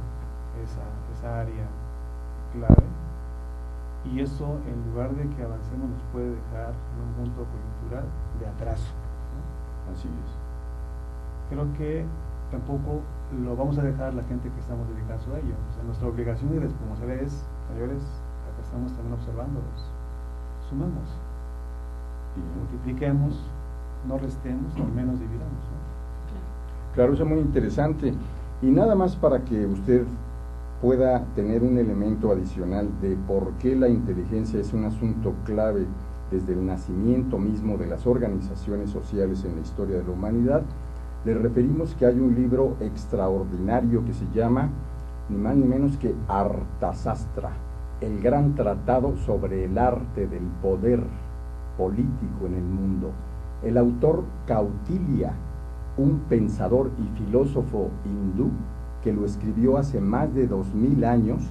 esa área clave, y eso, en lugar de que avancemos, nos puede dejar en un punto coyuntural de atraso, ¿no? Así es. Creo que tampoco lo vamos a dejar la gente que estamos dedicados a ello. O sea, nuestra obligación y responsabilidad es, señores, acá estamos también observándolos. Sumamos, multipliquemos, no restemos, al menos dividamos, ¿no? Claro, eso es muy interesante. Y nada más para que usted pueda tener un elemento adicional de por qué la inteligencia es un asunto clave desde el nacimiento mismo de las organizaciones sociales en la historia de la humanidad, le referimos que hay un libro extraordinario que se llama ni más ni menos que Arthasastra, el gran tratado sobre el arte del poder político en el mundo. El autor Kautilya, un pensador y filósofo hindú que lo escribió hace más de 2000 años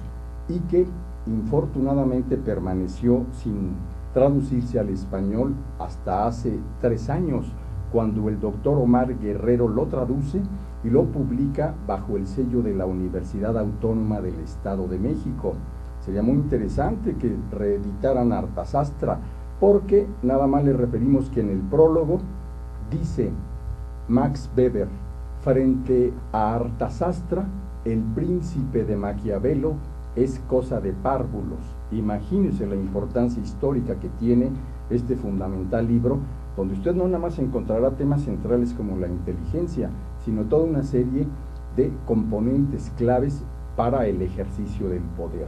y que infortunadamente permaneció sin traducirse al español hasta hace 3 años, cuando el doctor Omar Guerrero lo traduce y lo publica bajo el sello de la Universidad Autónoma del Estado de México. Sería muy interesante que reeditaran Arthasastra, porque nada más le referimos que en el prólogo dice Max Weber: frente a Arthasastra, el príncipe de Maquiavelo es cosa de párvulos. Imagínense la importancia histórica que tiene este fundamental libro, donde usted no nada más encontrará temas centrales como la inteligencia, sino toda una serie de componentes claves para el ejercicio del poder.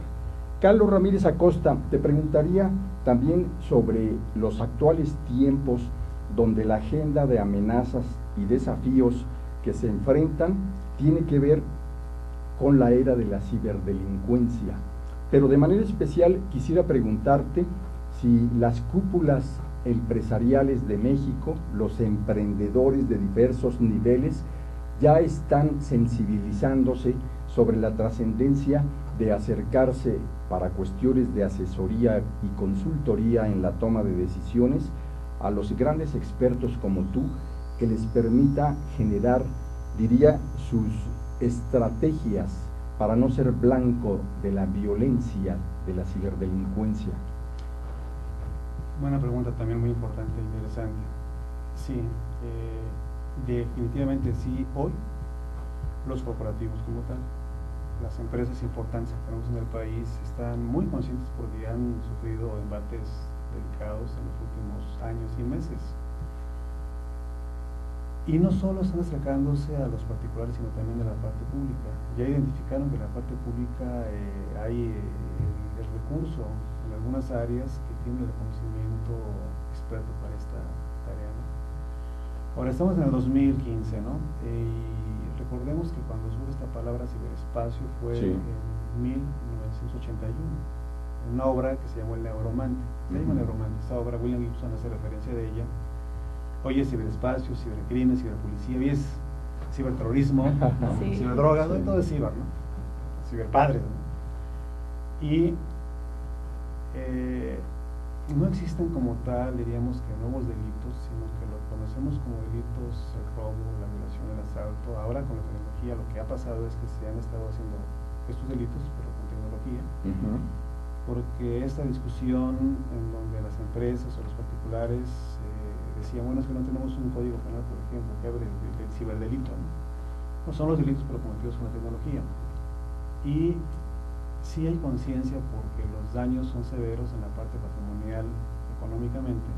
Carlos Ramírez Acosta, te preguntaría también sobre los actuales tiempos donde la agenda de amenazas y desafíos que se enfrentan tiene que ver con la era de la ciberdelincuencia. Pero de manera especial quisiera preguntarte si las cúpulas empresariales de México, los emprendedores de diversos niveles, ya están sensibilizándose sobre la trascendencia de acercarse para cuestiones de asesoría y consultoría en la toma de decisiones a los grandes expertos como tú, que les permita generar, diría, sus estrategias para no ser blanco de la violencia de la ciberdelincuencia. Buena pregunta, también muy importante e interesante. Sí, definitivamente sí, hoy los corporativos como tal, las empresas importantes que tenemos en el país están muy conscientes porque han sufrido embates delicados en los últimos años y meses. Y no solo están acercándose a los particulares, sino también a la parte pública. Ya identificaron que en la parte pública hay el recurso en algunas áreas que tienen el conocimiento experto para esta tarea, ¿no? Ahora estamos en el 2015, ¿no? Y recordemos que cuando surge esta palabra ciberespacio fue en 1981, en una obra que se llamó El Neuromante. Se llama Neuromante. Esta obra, William Gibson hace referencia de ella. Hoy es ciberespacio, cibercrimen, ciberpolicía, hoy es ciberterrorismo, sí, ciberdrogas, sí, todo es ciber, ¿no? Ciberpadres, ¿no? Y no existen como tal, diríamos que nuevos delitos, sino que lo conocemos como delitos, el robo, la violación, el asalto. Ahora con la tecnología lo que ha pasado es que se han estado haciendo estos delitos, pero con tecnología, porque esta discusión en donde las empresas o los particulares decían, bueno, es que no tenemos un código penal, por ejemplo, que hable del ciberdelito, ¿no? Son los delitos pero cometidos con la tecnología. Y sí hay conciencia porque los daños son severos en la parte patrimonial, económicamente,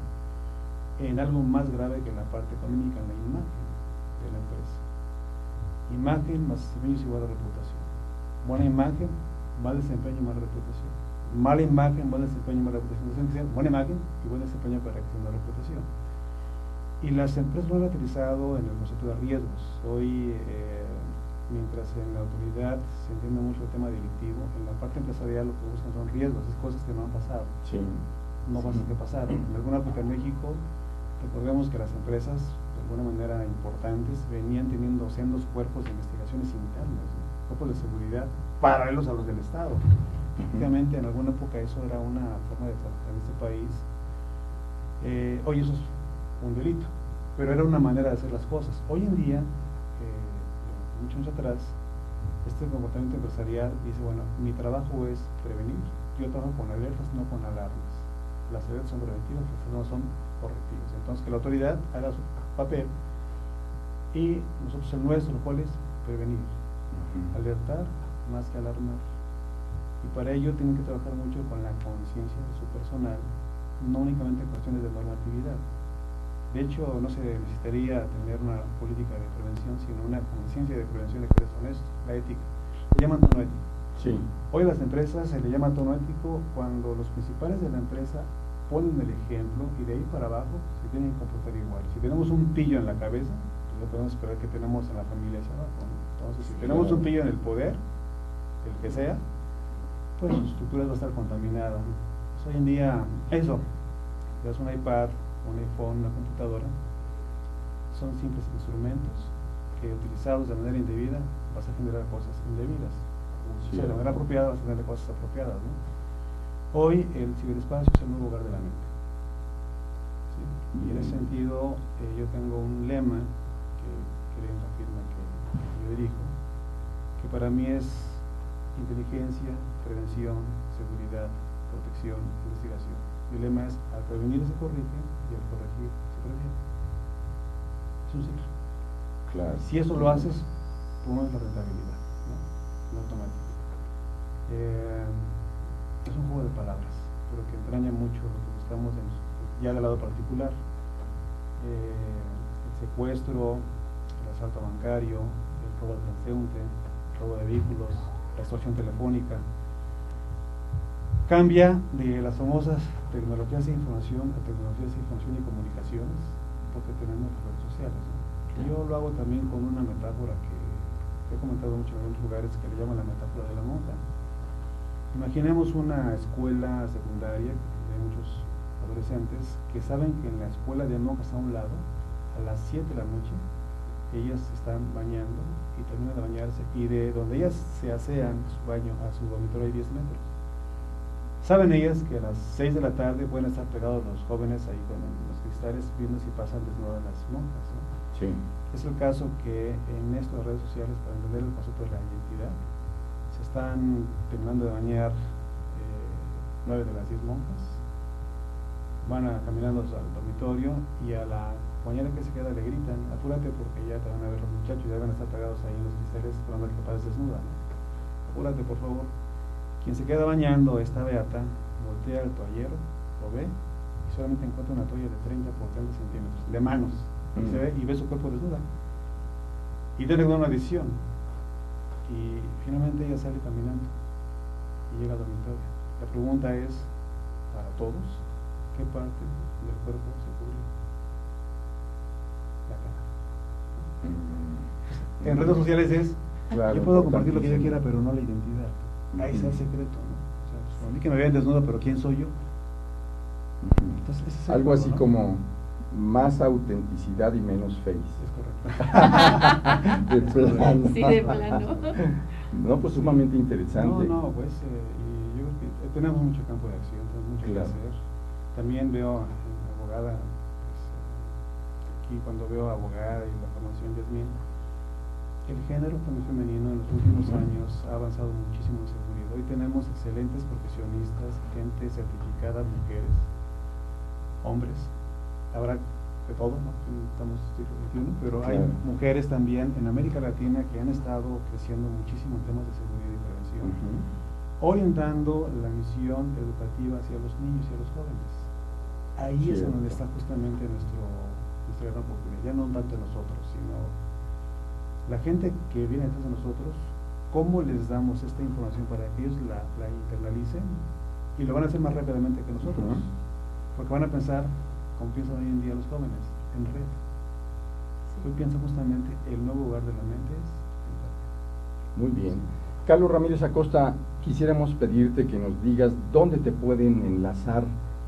en algo más grave que en la parte económica, en la imagen de la empresa. Imagen más desempeño es igual a reputación. Buena imagen, mal desempeño, mala reputación. Mala imagen, buen desempeño, mala reputación. Entonces, buena imagen y buen desempeño para que tenga reputación. Y las empresas lo han utilizado en el concepto de riesgos. Hoy, mientras en la autoridad se entiende mucho el tema delictivo, en la parte empresarial lo que buscan son riesgos, es cosas que no han pasado. Sí. No cosas que pasaron. En alguna época en México, recordemos que las empresas, de alguna manera importantes, venían teniendo sendos cuerpos de investigaciones internas, ¿no? Cuerpos de seguridad paralelos a los del Estado. Efectivamente, en alguna época eso era una forma de trabajar en este país. Hoy eso es un delito, pero era una manera de hacer las cosas. Hoy en día, muchos años atrás, este comportamiento empresarial dice, bueno, mi trabajo es prevenir. Yo trabajo con alertas, no con alarmas. Las alertas son preventivas, las alarmas son correctivas. Entonces, que la autoridad haga su papel y nosotros el nuestro, lo cual es prevenir, alertar más que alarmar. Y para ello tienen que trabajar mucho con la conciencia de su personal, no únicamente en cuestiones de normatividad. De hecho, no se necesitaría tener una política de prevención, sino una conciencia de prevención de que eres honesto, la ética. Le llaman tono ético. Sí. Hoy a las empresas se le llama tono ético cuando los principales de la empresa ponen el ejemplo y de ahí para abajo se tienen que comportar igual. Si tenemos un pillo en la cabeza, pues no podemos esperar que tenemos en la familia hacia abajo, ¿no? Entonces, si tenemos un pillo en el poder, el que sea, pues su estructura va a estar contaminada. Pues hoy en día, eso, es un iPad, un iPhone, una computadora, son simples instrumentos que utilizados de manera indebida vas a generar cosas indebidas. Sí. O sea, de manera apropiada vas a tener cosas apropiadas, ¿no? Hoy el ciberespacio es el nuevo hogar de la mente. ¿Sí? Y en ese sentido yo tengo un lema que creo en la firma que yo dirijo, que para mí es inteligencia, prevención, seguridad, protección, investigación. Mi lema es: al prevenir se corrige y al corregir se previene. Es un ciclo. Claro. Si eso lo haces, promueves la rentabilidad, ¿no? En automático. Es un juego de palabras, pero que entraña mucho lo que buscamos ya del lado particular. El secuestro, el asalto bancario, el robo de transeúnte, el robo de vehículos, la extorsión telefónica. Cambia de las famosas tecnologías de información a tecnologías de información y comunicaciones, porque tenemos las redes sociales, ¿no? Yo lo hago también con una metáfora que he comentado mucho en algunos lugares, que le llaman la metáfora de la monja. Imaginemos una escuela secundaria de muchos adolescentes que saben que en la escuela de monjas a un lado, a las 7 de la noche, ellas están bañando y terminan de bañarse, y de donde ellas se asean su baño a su dormitorio hay 10 metros. Saben ellas que a las 6 de la tarde pueden estar pegados los jóvenes ahí con los cristales viendo si pasan desnudas las monjas, ¿no? Sí. Es el caso que en estas redes sociales, para entender el concepto de la identidad, se están terminando de bañar 9 de las 10 monjas, van caminando al dormitorio y a la compañera que se queda le gritan: apúrate porque ya te van a ver los muchachos, ya van a estar pegados ahí en los cristales esperando a que pases desnuda, ¿no? Apúrate, por favor. Quien se queda bañando, esta beata, voltea el toallero, lo ve y solamente encuentra una toalla de 30 por 30 centímetros de manos, y se ve y ve su cuerpo desnuda y tiene una decisión, y finalmente ella sale caminando y llega al dormitorio. La pregunta es para todos: ¿qué parte del cuerpo se cubre? La cara. En redes sociales es: claro, yo puedo compartir lo que yo quiera, pero no la identidad. Ahí está el secreto, ¿no? O sea, pues, a mí que me vean desnudo, pero ¿quién soy yo? Entonces, ese es algo así, ¿no? Como más autenticidad y menos face. Es correcto. De plano. Sí, de plano. No, pues sumamente interesante. No, pues y yo creo que tenemos mucho campo de acción, tenemos mucho que hacer. También veo abogada, pues, aquí cuando veo abogada y la formación de Yasmín, el género femenino en los últimos años ha avanzado muchísimo en seguridad. Hoy tenemos excelentes profesionistas certificadas mujeres, hombres, habrá de todo, ¿no? Estamos en siglo XXI, pero hay mujeres también en América Latina que han estado creciendo muchísimo en temas de seguridad y prevención, orientando la misión educativa hacia los niños y a los jóvenes. Ahí es donde está justamente nuestra gran oportunidad, ya no tanto nosotros, sino la gente que viene detrás de nosotros, cómo les damos esta información para que ellos la internalicen y lo van a hacer más rápidamente que nosotros, porque van a pensar, como piensan hoy en día los jóvenes, en red. Hoy piensan justamente el nuevo lugar de la mente es en red. Muy bien. Carlos Ramírez Acosta, quisiéramos pedirte que nos digas dónde te pueden enlazar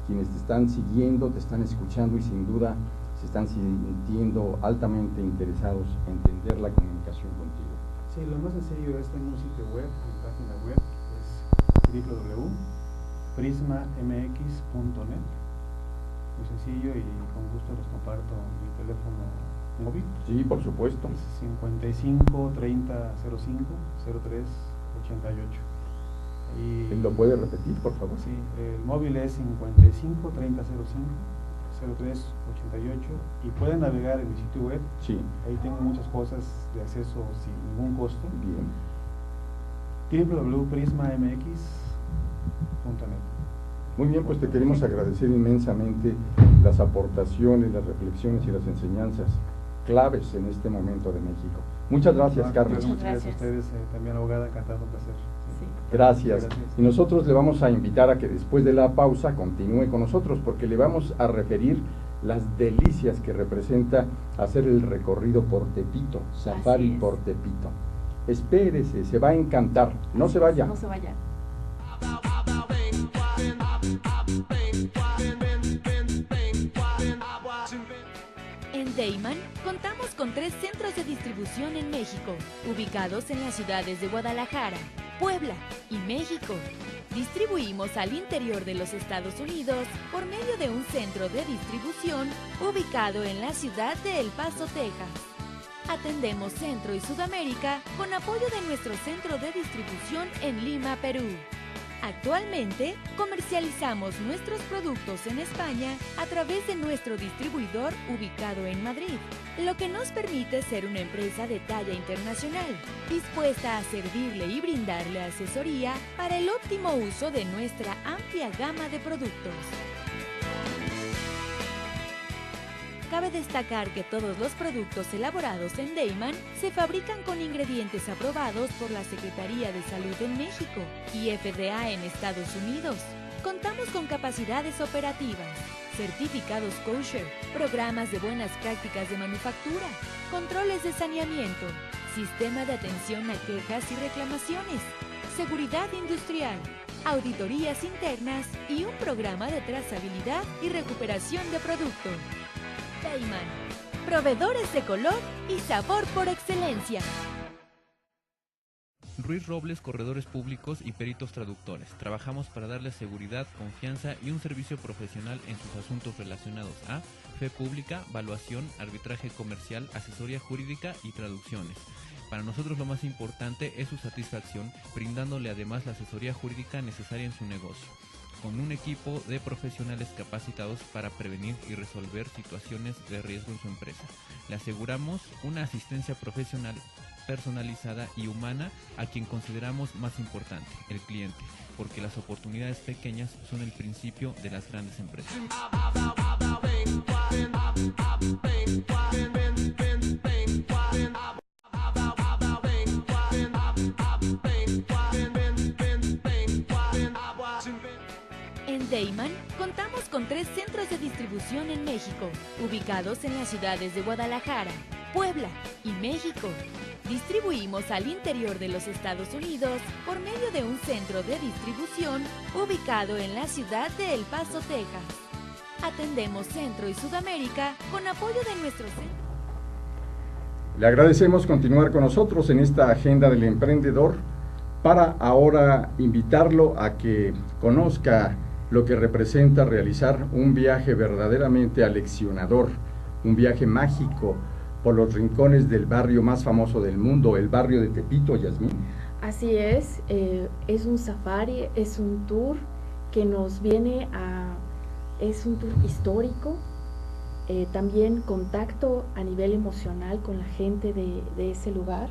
quienes te están siguiendo, te están escuchando y sin duda se están sintiendo altamente interesados en entender la comunicación contigo. Sí, lo más sencillo es tener un sitio web, mi página web es www.prismamx.net. Muy sencillo y con gusto les comparto mi teléfono móvil. Sí, por supuesto. Es 55 30 05 03 88. ¿Lo puede repetir, por favor? Sí, el móvil es 55 30 05 03 88 y pueden navegar en mi sitio web. Sí. Ahí tengo muchas cosas de acceso sin ningún costo. Bien. www.prismamx.net. Muy bien, pues te queremos agradecer inmensamente las aportaciones, las reflexiones y las enseñanzas claves en este momento de México. Muchas gracias, Carlos. Muchas gracias a ustedes, también abogada, encantado, un placer. Sí. Gracias. Y nosotros le vamos a invitar a que después de la pausa continúe con nosotros porque le vamos a referir las delicias que representa hacer el recorrido por Tepito, Safari por Tepito. Espérese, se va a encantar. No se vaya. No se vaya. En Dayman contamos con 3 centros de distribución en México, ubicados en las ciudades de Guadalajara, Puebla y México. Distribuimos al interior de los Estados Unidos por medio de un centro de distribución ubicado en la ciudad de El Paso, Texas. Atendemos Centro y Sudamérica con apoyo de nuestro centro de distribución en Lima, Perú. Actualmente comercializamos nuestros productos en España a través de nuestro distribuidor ubicado en Madrid, lo que nos permite ser una empresa de talla internacional, dispuesta a servirle y brindarle asesoría para el óptimo uso de nuestra amplia gama de productos. Cabe destacar que todos los productos elaborados en Dayman se fabrican con ingredientes aprobados por la Secretaría de Salud en México y FDA en Estados Unidos. Contamos con capacidades operativas, certificados kosher, programas de buenas prácticas de manufactura, controles de saneamiento, sistema de atención a quejas y reclamaciones, seguridad industrial, auditorías internas y un programa de trazabilidad y recuperación de producto. Dayman, proveedores de color y sabor por excelencia. Ruiz Robles, corredores públicos y peritos traductores. Trabajamos para darles seguridad, confianza y un servicio profesional en sus asuntos relacionados a fe pública, valuación, arbitraje comercial, asesoría jurídica y traducciones. Para nosotros lo más importante es su satisfacción, brindándole además la asesoría jurídica necesaria en su negocio, con un equipo de profesionales capacitados para prevenir y resolver situaciones de riesgo en su empresa. Le aseguramos una asistencia profesional personalizada y humana a quien consideramos más importante, el cliente, porque las oportunidades pequeñas son el principio de las grandes empresas. En Dayman contamos con 3 centros de distribución en México, ubicados en las ciudades de Guadalajara, Puebla y México. Distribuimos al interior de los Estados Unidos por medio de un centro de distribución ubicado en la ciudad de El Paso, Texas. Atendemos Centro y Sudamérica con apoyo de nuestro centro. Le agradecemos continuar con nosotros en esta agenda del emprendedor para ahora invitarlo a que conozca lo que representa realizar un viaje verdaderamente aleccionador, un viaje mágico por los rincones del barrio más famoso del mundo, el barrio de Tepito, Yasmín. Así es un safari, es un tour que nos viene es un tour histórico, también contacto a nivel emocional con la gente de ese lugar,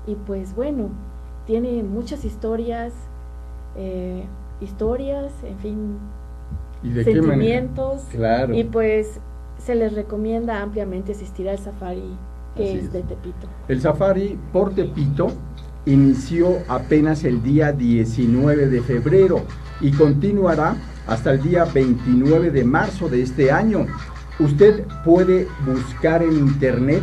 y pues bueno, tiene muchas historias, en fin, ¿Y de sentimientos, qué manera? Claro. Y pues se les recomienda ampliamente asistir al safari que Así es es. de Tepito. El safari por Tepito inició apenas el día 19 de febrero y continuará hasta el día 29 de marzo de este año. Usted puede buscar en internet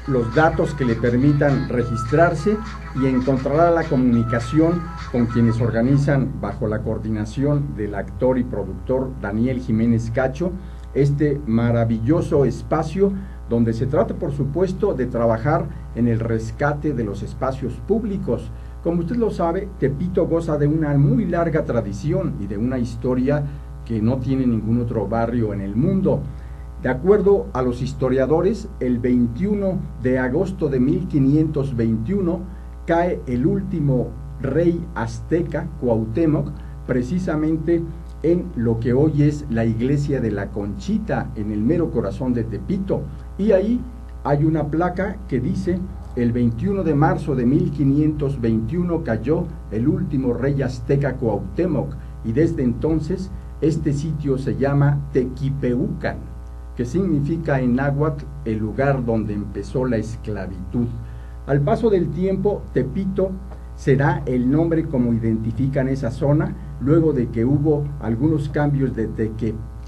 los datos que le permitan registrarse y encontrará la comunicación con quienes organizan, bajo la coordinación del actor y productor Daniel Jiménez Cacho, este maravilloso espacio donde se trata, por supuesto, de trabajar en el rescate de los espacios públicos. Como usted lo sabe, Tepito goza de una muy larga tradición y de una historia que no tiene ningún otro barrio en el mundo. De acuerdo a los historiadores, el 21 de agosto de 1521 cae el último rey azteca, Cuauhtémoc, precisamente en lo que hoy es la iglesia de la Conchita, en el mero corazón de Tepito. Y ahí hay una placa que dice: el 21 de marzo de 1521 cayó el último rey azteca Cuauhtémoc, y desde entonces este sitio se llama Tequipeucan, que significa en náhuatl el lugar donde empezó la esclavitud. Al paso del tiempo, Tepito será el nombre como identifican esa zona, luego de que hubo algunos cambios de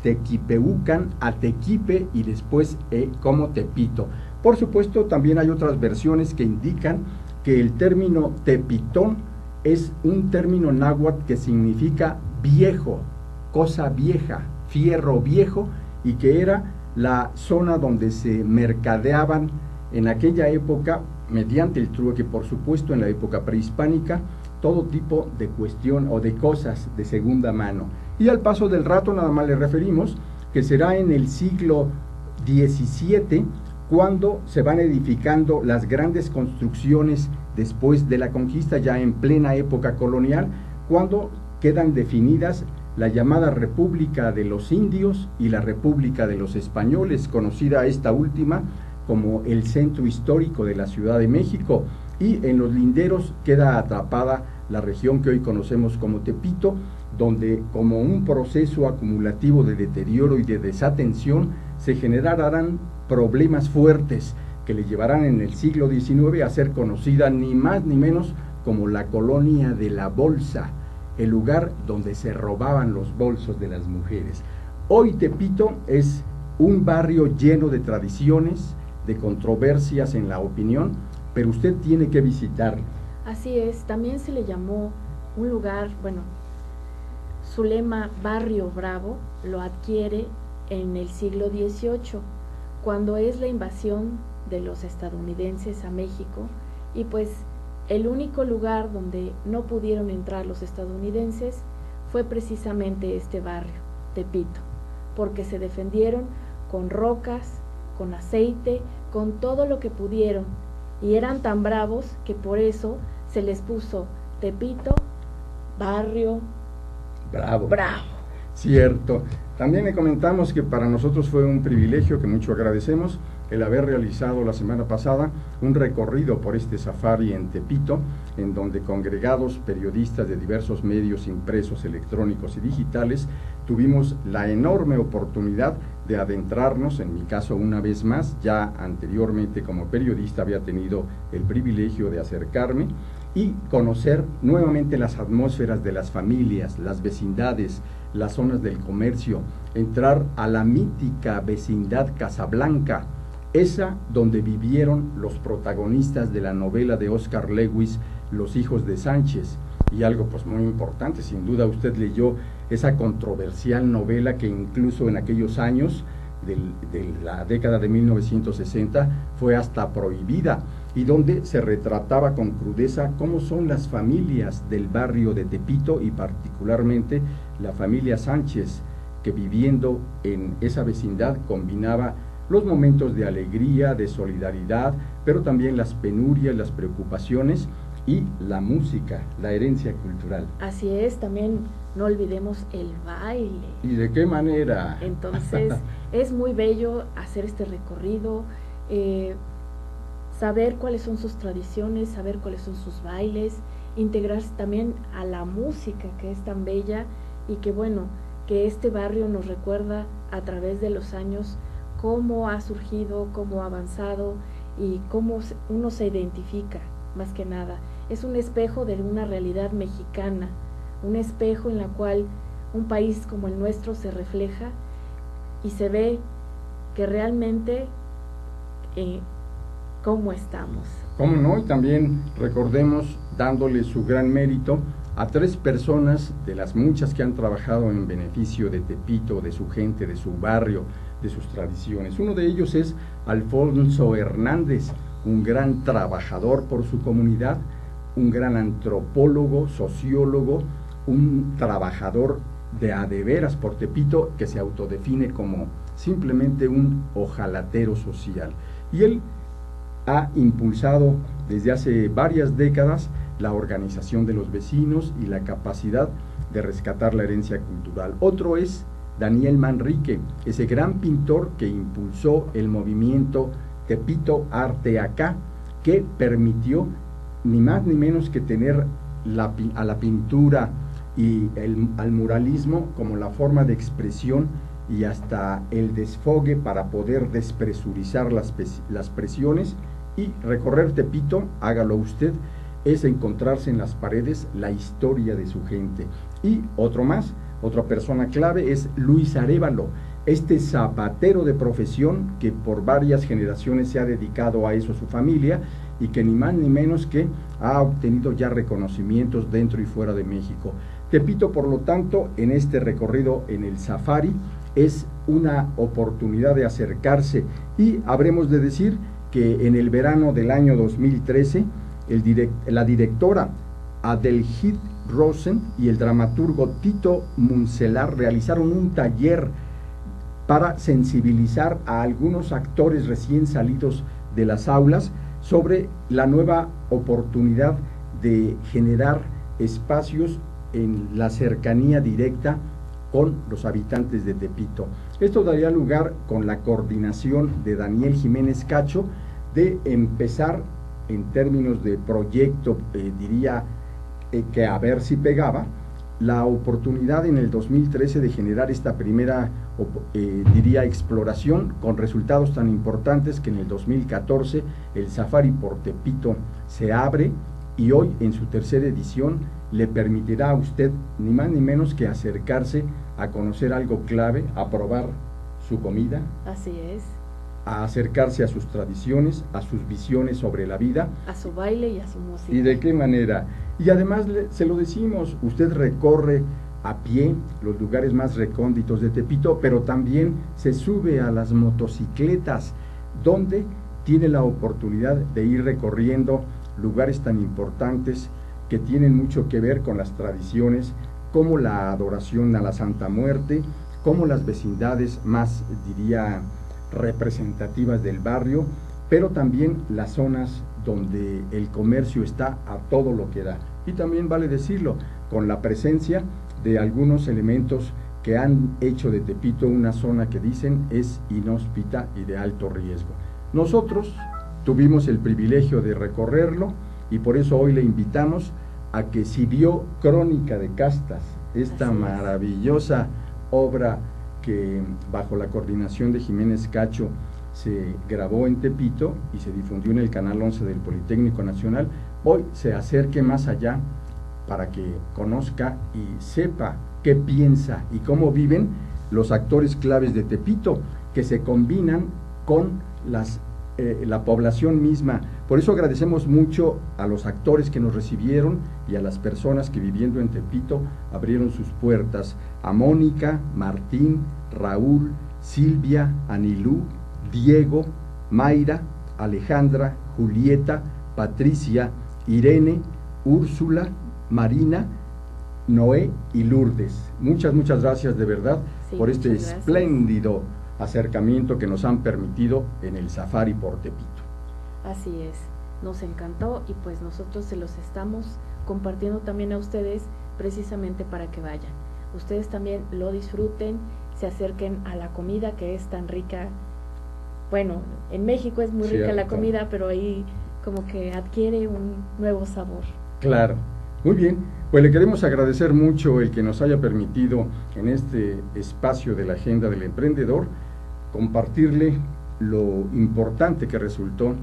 Tequipeucan a Tequipe y después como Tepito. Por supuesto, también hay otras versiones que indican que el término tepitón es un término náhuatl que significa viejo, cosa vieja, fierro viejo, y que era la zona donde se mercadeaban en aquella época, mediante el trueque, por supuesto, en la época prehispánica, todo tipo de cuestión o de cosas de segunda mano. Y al paso del rato nada más le referimos que será en el siglo XVII cuando se van edificando las grandes construcciones después de la conquista, ya en plena época colonial, cuando quedan definidas la llamada República de los Indios y la República de los Españoles, conocida esta última como el centro histórico de la Ciudad de México, y en los linderos queda atrapada la región que hoy conocemos como Tepito, donde como un proceso acumulativo de deterioro y de desatención se generarán problemas fuertes que le llevarán en el siglo XIX a ser conocida ni más ni menos como la colonia de la Bolsa, el lugar donde se robaban los bolsos de las mujeres. Hoy Tepito es un barrio lleno de tradiciones, de controversias en la opinión, pero usted tiene que visitarlo. Así es, también se le llamó un lugar, bueno, su lema Barrio Bravo lo adquiere en el siglo XVIII, cuando es la invasión de los estadounidenses a México, y pues el único lugar donde no pudieron entrar los estadounidenses fue precisamente este barrio, Tepito, porque se defendieron con rocas, con aceite, con todo lo que pudieron, y eran tan bravos que por eso se les puso Tepito, Barrio Bravo. Bravo. Cierto. También le comentamos que para nosotros fue un privilegio que mucho agradecemos el haber realizado la semana pasada un recorrido por este safari en Tepito, en donde congregados periodistas de diversos medios impresos, electrónicos y digitales tuvimos la enorme oportunidad de adentrarnos, en mi caso una vez más, ya anteriormente como periodista había tenido el privilegio de acercarme y conocer nuevamente las atmósferas de las familias, las vecindades, las zonas del comercio, entrar a la mítica vecindad Casablanca, esa donde vivieron los protagonistas de la novela de Oscar Lewis, Los hijos de Sánchez. Y algo pues muy importante, sin duda usted leyó esa controversial novela que incluso en aquellos años de la década de 1960 fue hasta prohibida, y donde se retrataba con crudeza cómo son las familias del barrio de Tepito, y particularmente la familia Sánchez, que viviendo en esa vecindad combinaba los momentos de alegría, de solidaridad, pero también las penurias, las preocupaciones, y la música, la herencia cultural. Así es, también no olvidemos el baile. ¿Y de qué manera? Entonces, es muy bello hacer este recorrido, saber cuáles son sus tradiciones, saber cuáles son sus bailes, integrarse también a la música que es tan bella y que bueno, que este barrio nos recuerda a través de los años cómo ha surgido, cómo ha avanzado y cómo uno se identifica, más que nada. Es un espejo de una realidad mexicana, un espejo en la cual un país como el nuestro se refleja y se ve que realmente cómo estamos. ¿Cómo no? Y también recordemos, dándole su gran mérito a 3 personas de las muchas que han trabajado en beneficio de Tepito, de su gente, de su barrio, de sus tradiciones. Uno de ellos es Alfonso Hernández, un gran trabajador por su comunidad, un gran antropólogo, sociólogo, un trabajador de a de veras por Tepito, que se autodefine como simplemente un ojalatero social. Y él ha impulsado desde hace varias décadas la organización de los vecinos y la capacidad de rescatar la herencia cultural. Otro es Daniel Manrique, ese gran pintor que impulsó el movimiento Tepito Arte Acá, que permitió ni más ni menos que tener a la pintura y al muralismo como la forma de expresión y hasta el desfogue para poder despresurizar las presiones. Y recorrer Tepito, hágalo usted, es encontrarse en las paredes la historia de su gente. Y otra persona clave es Luis Arévalo, este zapatero de profesión que por varias generaciones se ha dedicado a eso su familia y que ni más ni menos que ha obtenido ya reconocimientos dentro y fuera de México. Tepito, por lo tanto, en este recorrido en el safari es una oportunidad de acercarse y habremos de decir que en el verano del año 2013 la directora Adelheid Rosen y el dramaturgo Tito Muncelar realizaron un taller para sensibilizar a algunos actores recién salidos de las aulas sobre la nueva oportunidad de generar espacios en la cercanía directa con los habitantes de Tepito. Esto daría lugar, con la coordinación de Daniel Jiménez Cacho, de empezar en términos de proyecto, diría que a ver si pegaba, la oportunidad en el 2013 de generar esta primera, diría, exploración con resultados tan importantes que en el 2014 el Safari por Tepito se abre y hoy en su tercera edición le permitirá a usted ni más ni menos que acercarse a conocer algo clave, a probar su comida. Así es. A acercarse a sus tradiciones, a sus visiones sobre la vida. A su baile y a su música. ¿Y de qué manera? Y además se lo decimos, usted recorre a pie los lugares más recónditos de Tepito, pero también se sube a las motocicletas, donde tiene la oportunidad de ir recorriendo lugares tan importantes que tienen mucho que ver con las tradiciones, como la adoración a la Santa Muerte, como las vecindades más, diría, representativas del barrio, pero también las zonas donde el comercio está a todo lo que da. Y también vale decirlo, con la presencia de algunos elementos que han hecho de Tepito una zona que dicen es inhóspita y de alto riesgo. Nosotros tuvimos el privilegio de recorrerlo y por eso hoy le invitamos a que, si vio Crónica de Castas, esta maravillosa obra que bajo la coordinación de Jiménez Cacho se grabó en Tepito y se difundió en el Canal 11 del Politécnico Nacional, hoy se acerque más allá para que conozca y sepa qué piensa y cómo viven los actores claves de Tepito, que se combinan con la población misma. Por eso agradecemos mucho a los actores que nos recibieron y a las personas que, viviendo en Tepito, abrieron sus puertas: a Mónica, Martín, Raúl, Silvia, Anilú, Diego, Mayra, Alejandra, Julieta, Patricia, Irene, Úrsula, Marina, Noé y Lourdes. Muchas gracias de verdad por este espléndido acercamiento que nos han permitido en el Safari por Tepito. Así es. nos encantó y pues nosotros se los estamos compartiendo también a ustedes precisamente para que vayan. Ustedes también lo disfruten, se acerquen a la comida que es tan rica. Bueno, en México es muy rica la comida, pero ahí como que adquiere un nuevo sabor. Claro, muy bien. Pues le queremos agradecer mucho el que nos haya permitido en este espacio de la Agenda del Emprendedor compartirle lo importante que resultó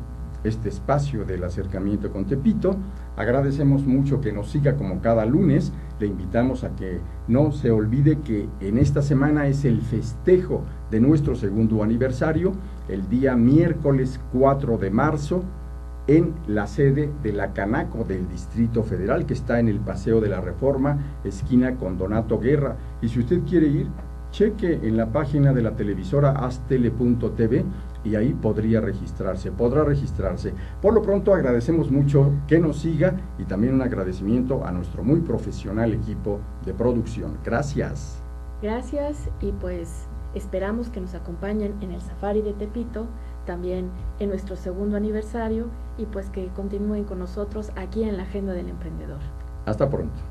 este espacio del acercamiento con Tepito. Agradecemos mucho que nos siga como cada lunes. Le invitamos a que no se olvide que en esta semana es el festejo de nuestro segundo aniversario, el día miércoles 4 de marzo, en la sede de la Canaco del Distrito Federal, que está en el Paseo de la Reforma, esquina con Donato Guerra. Y si usted quiere ir, cheque en la página de la televisora aztele.tv y ahí podrá registrarse. Por lo pronto agradecemos mucho que nos siga y también un agradecimiento a nuestro muy profesional equipo de producción. Gracias. Gracias y pues esperamos que nos acompañen en el Safari de Tepito, también en nuestro segundo aniversario y pues que continúen con nosotros aquí en la Agenda del Emprendedor. Hasta pronto.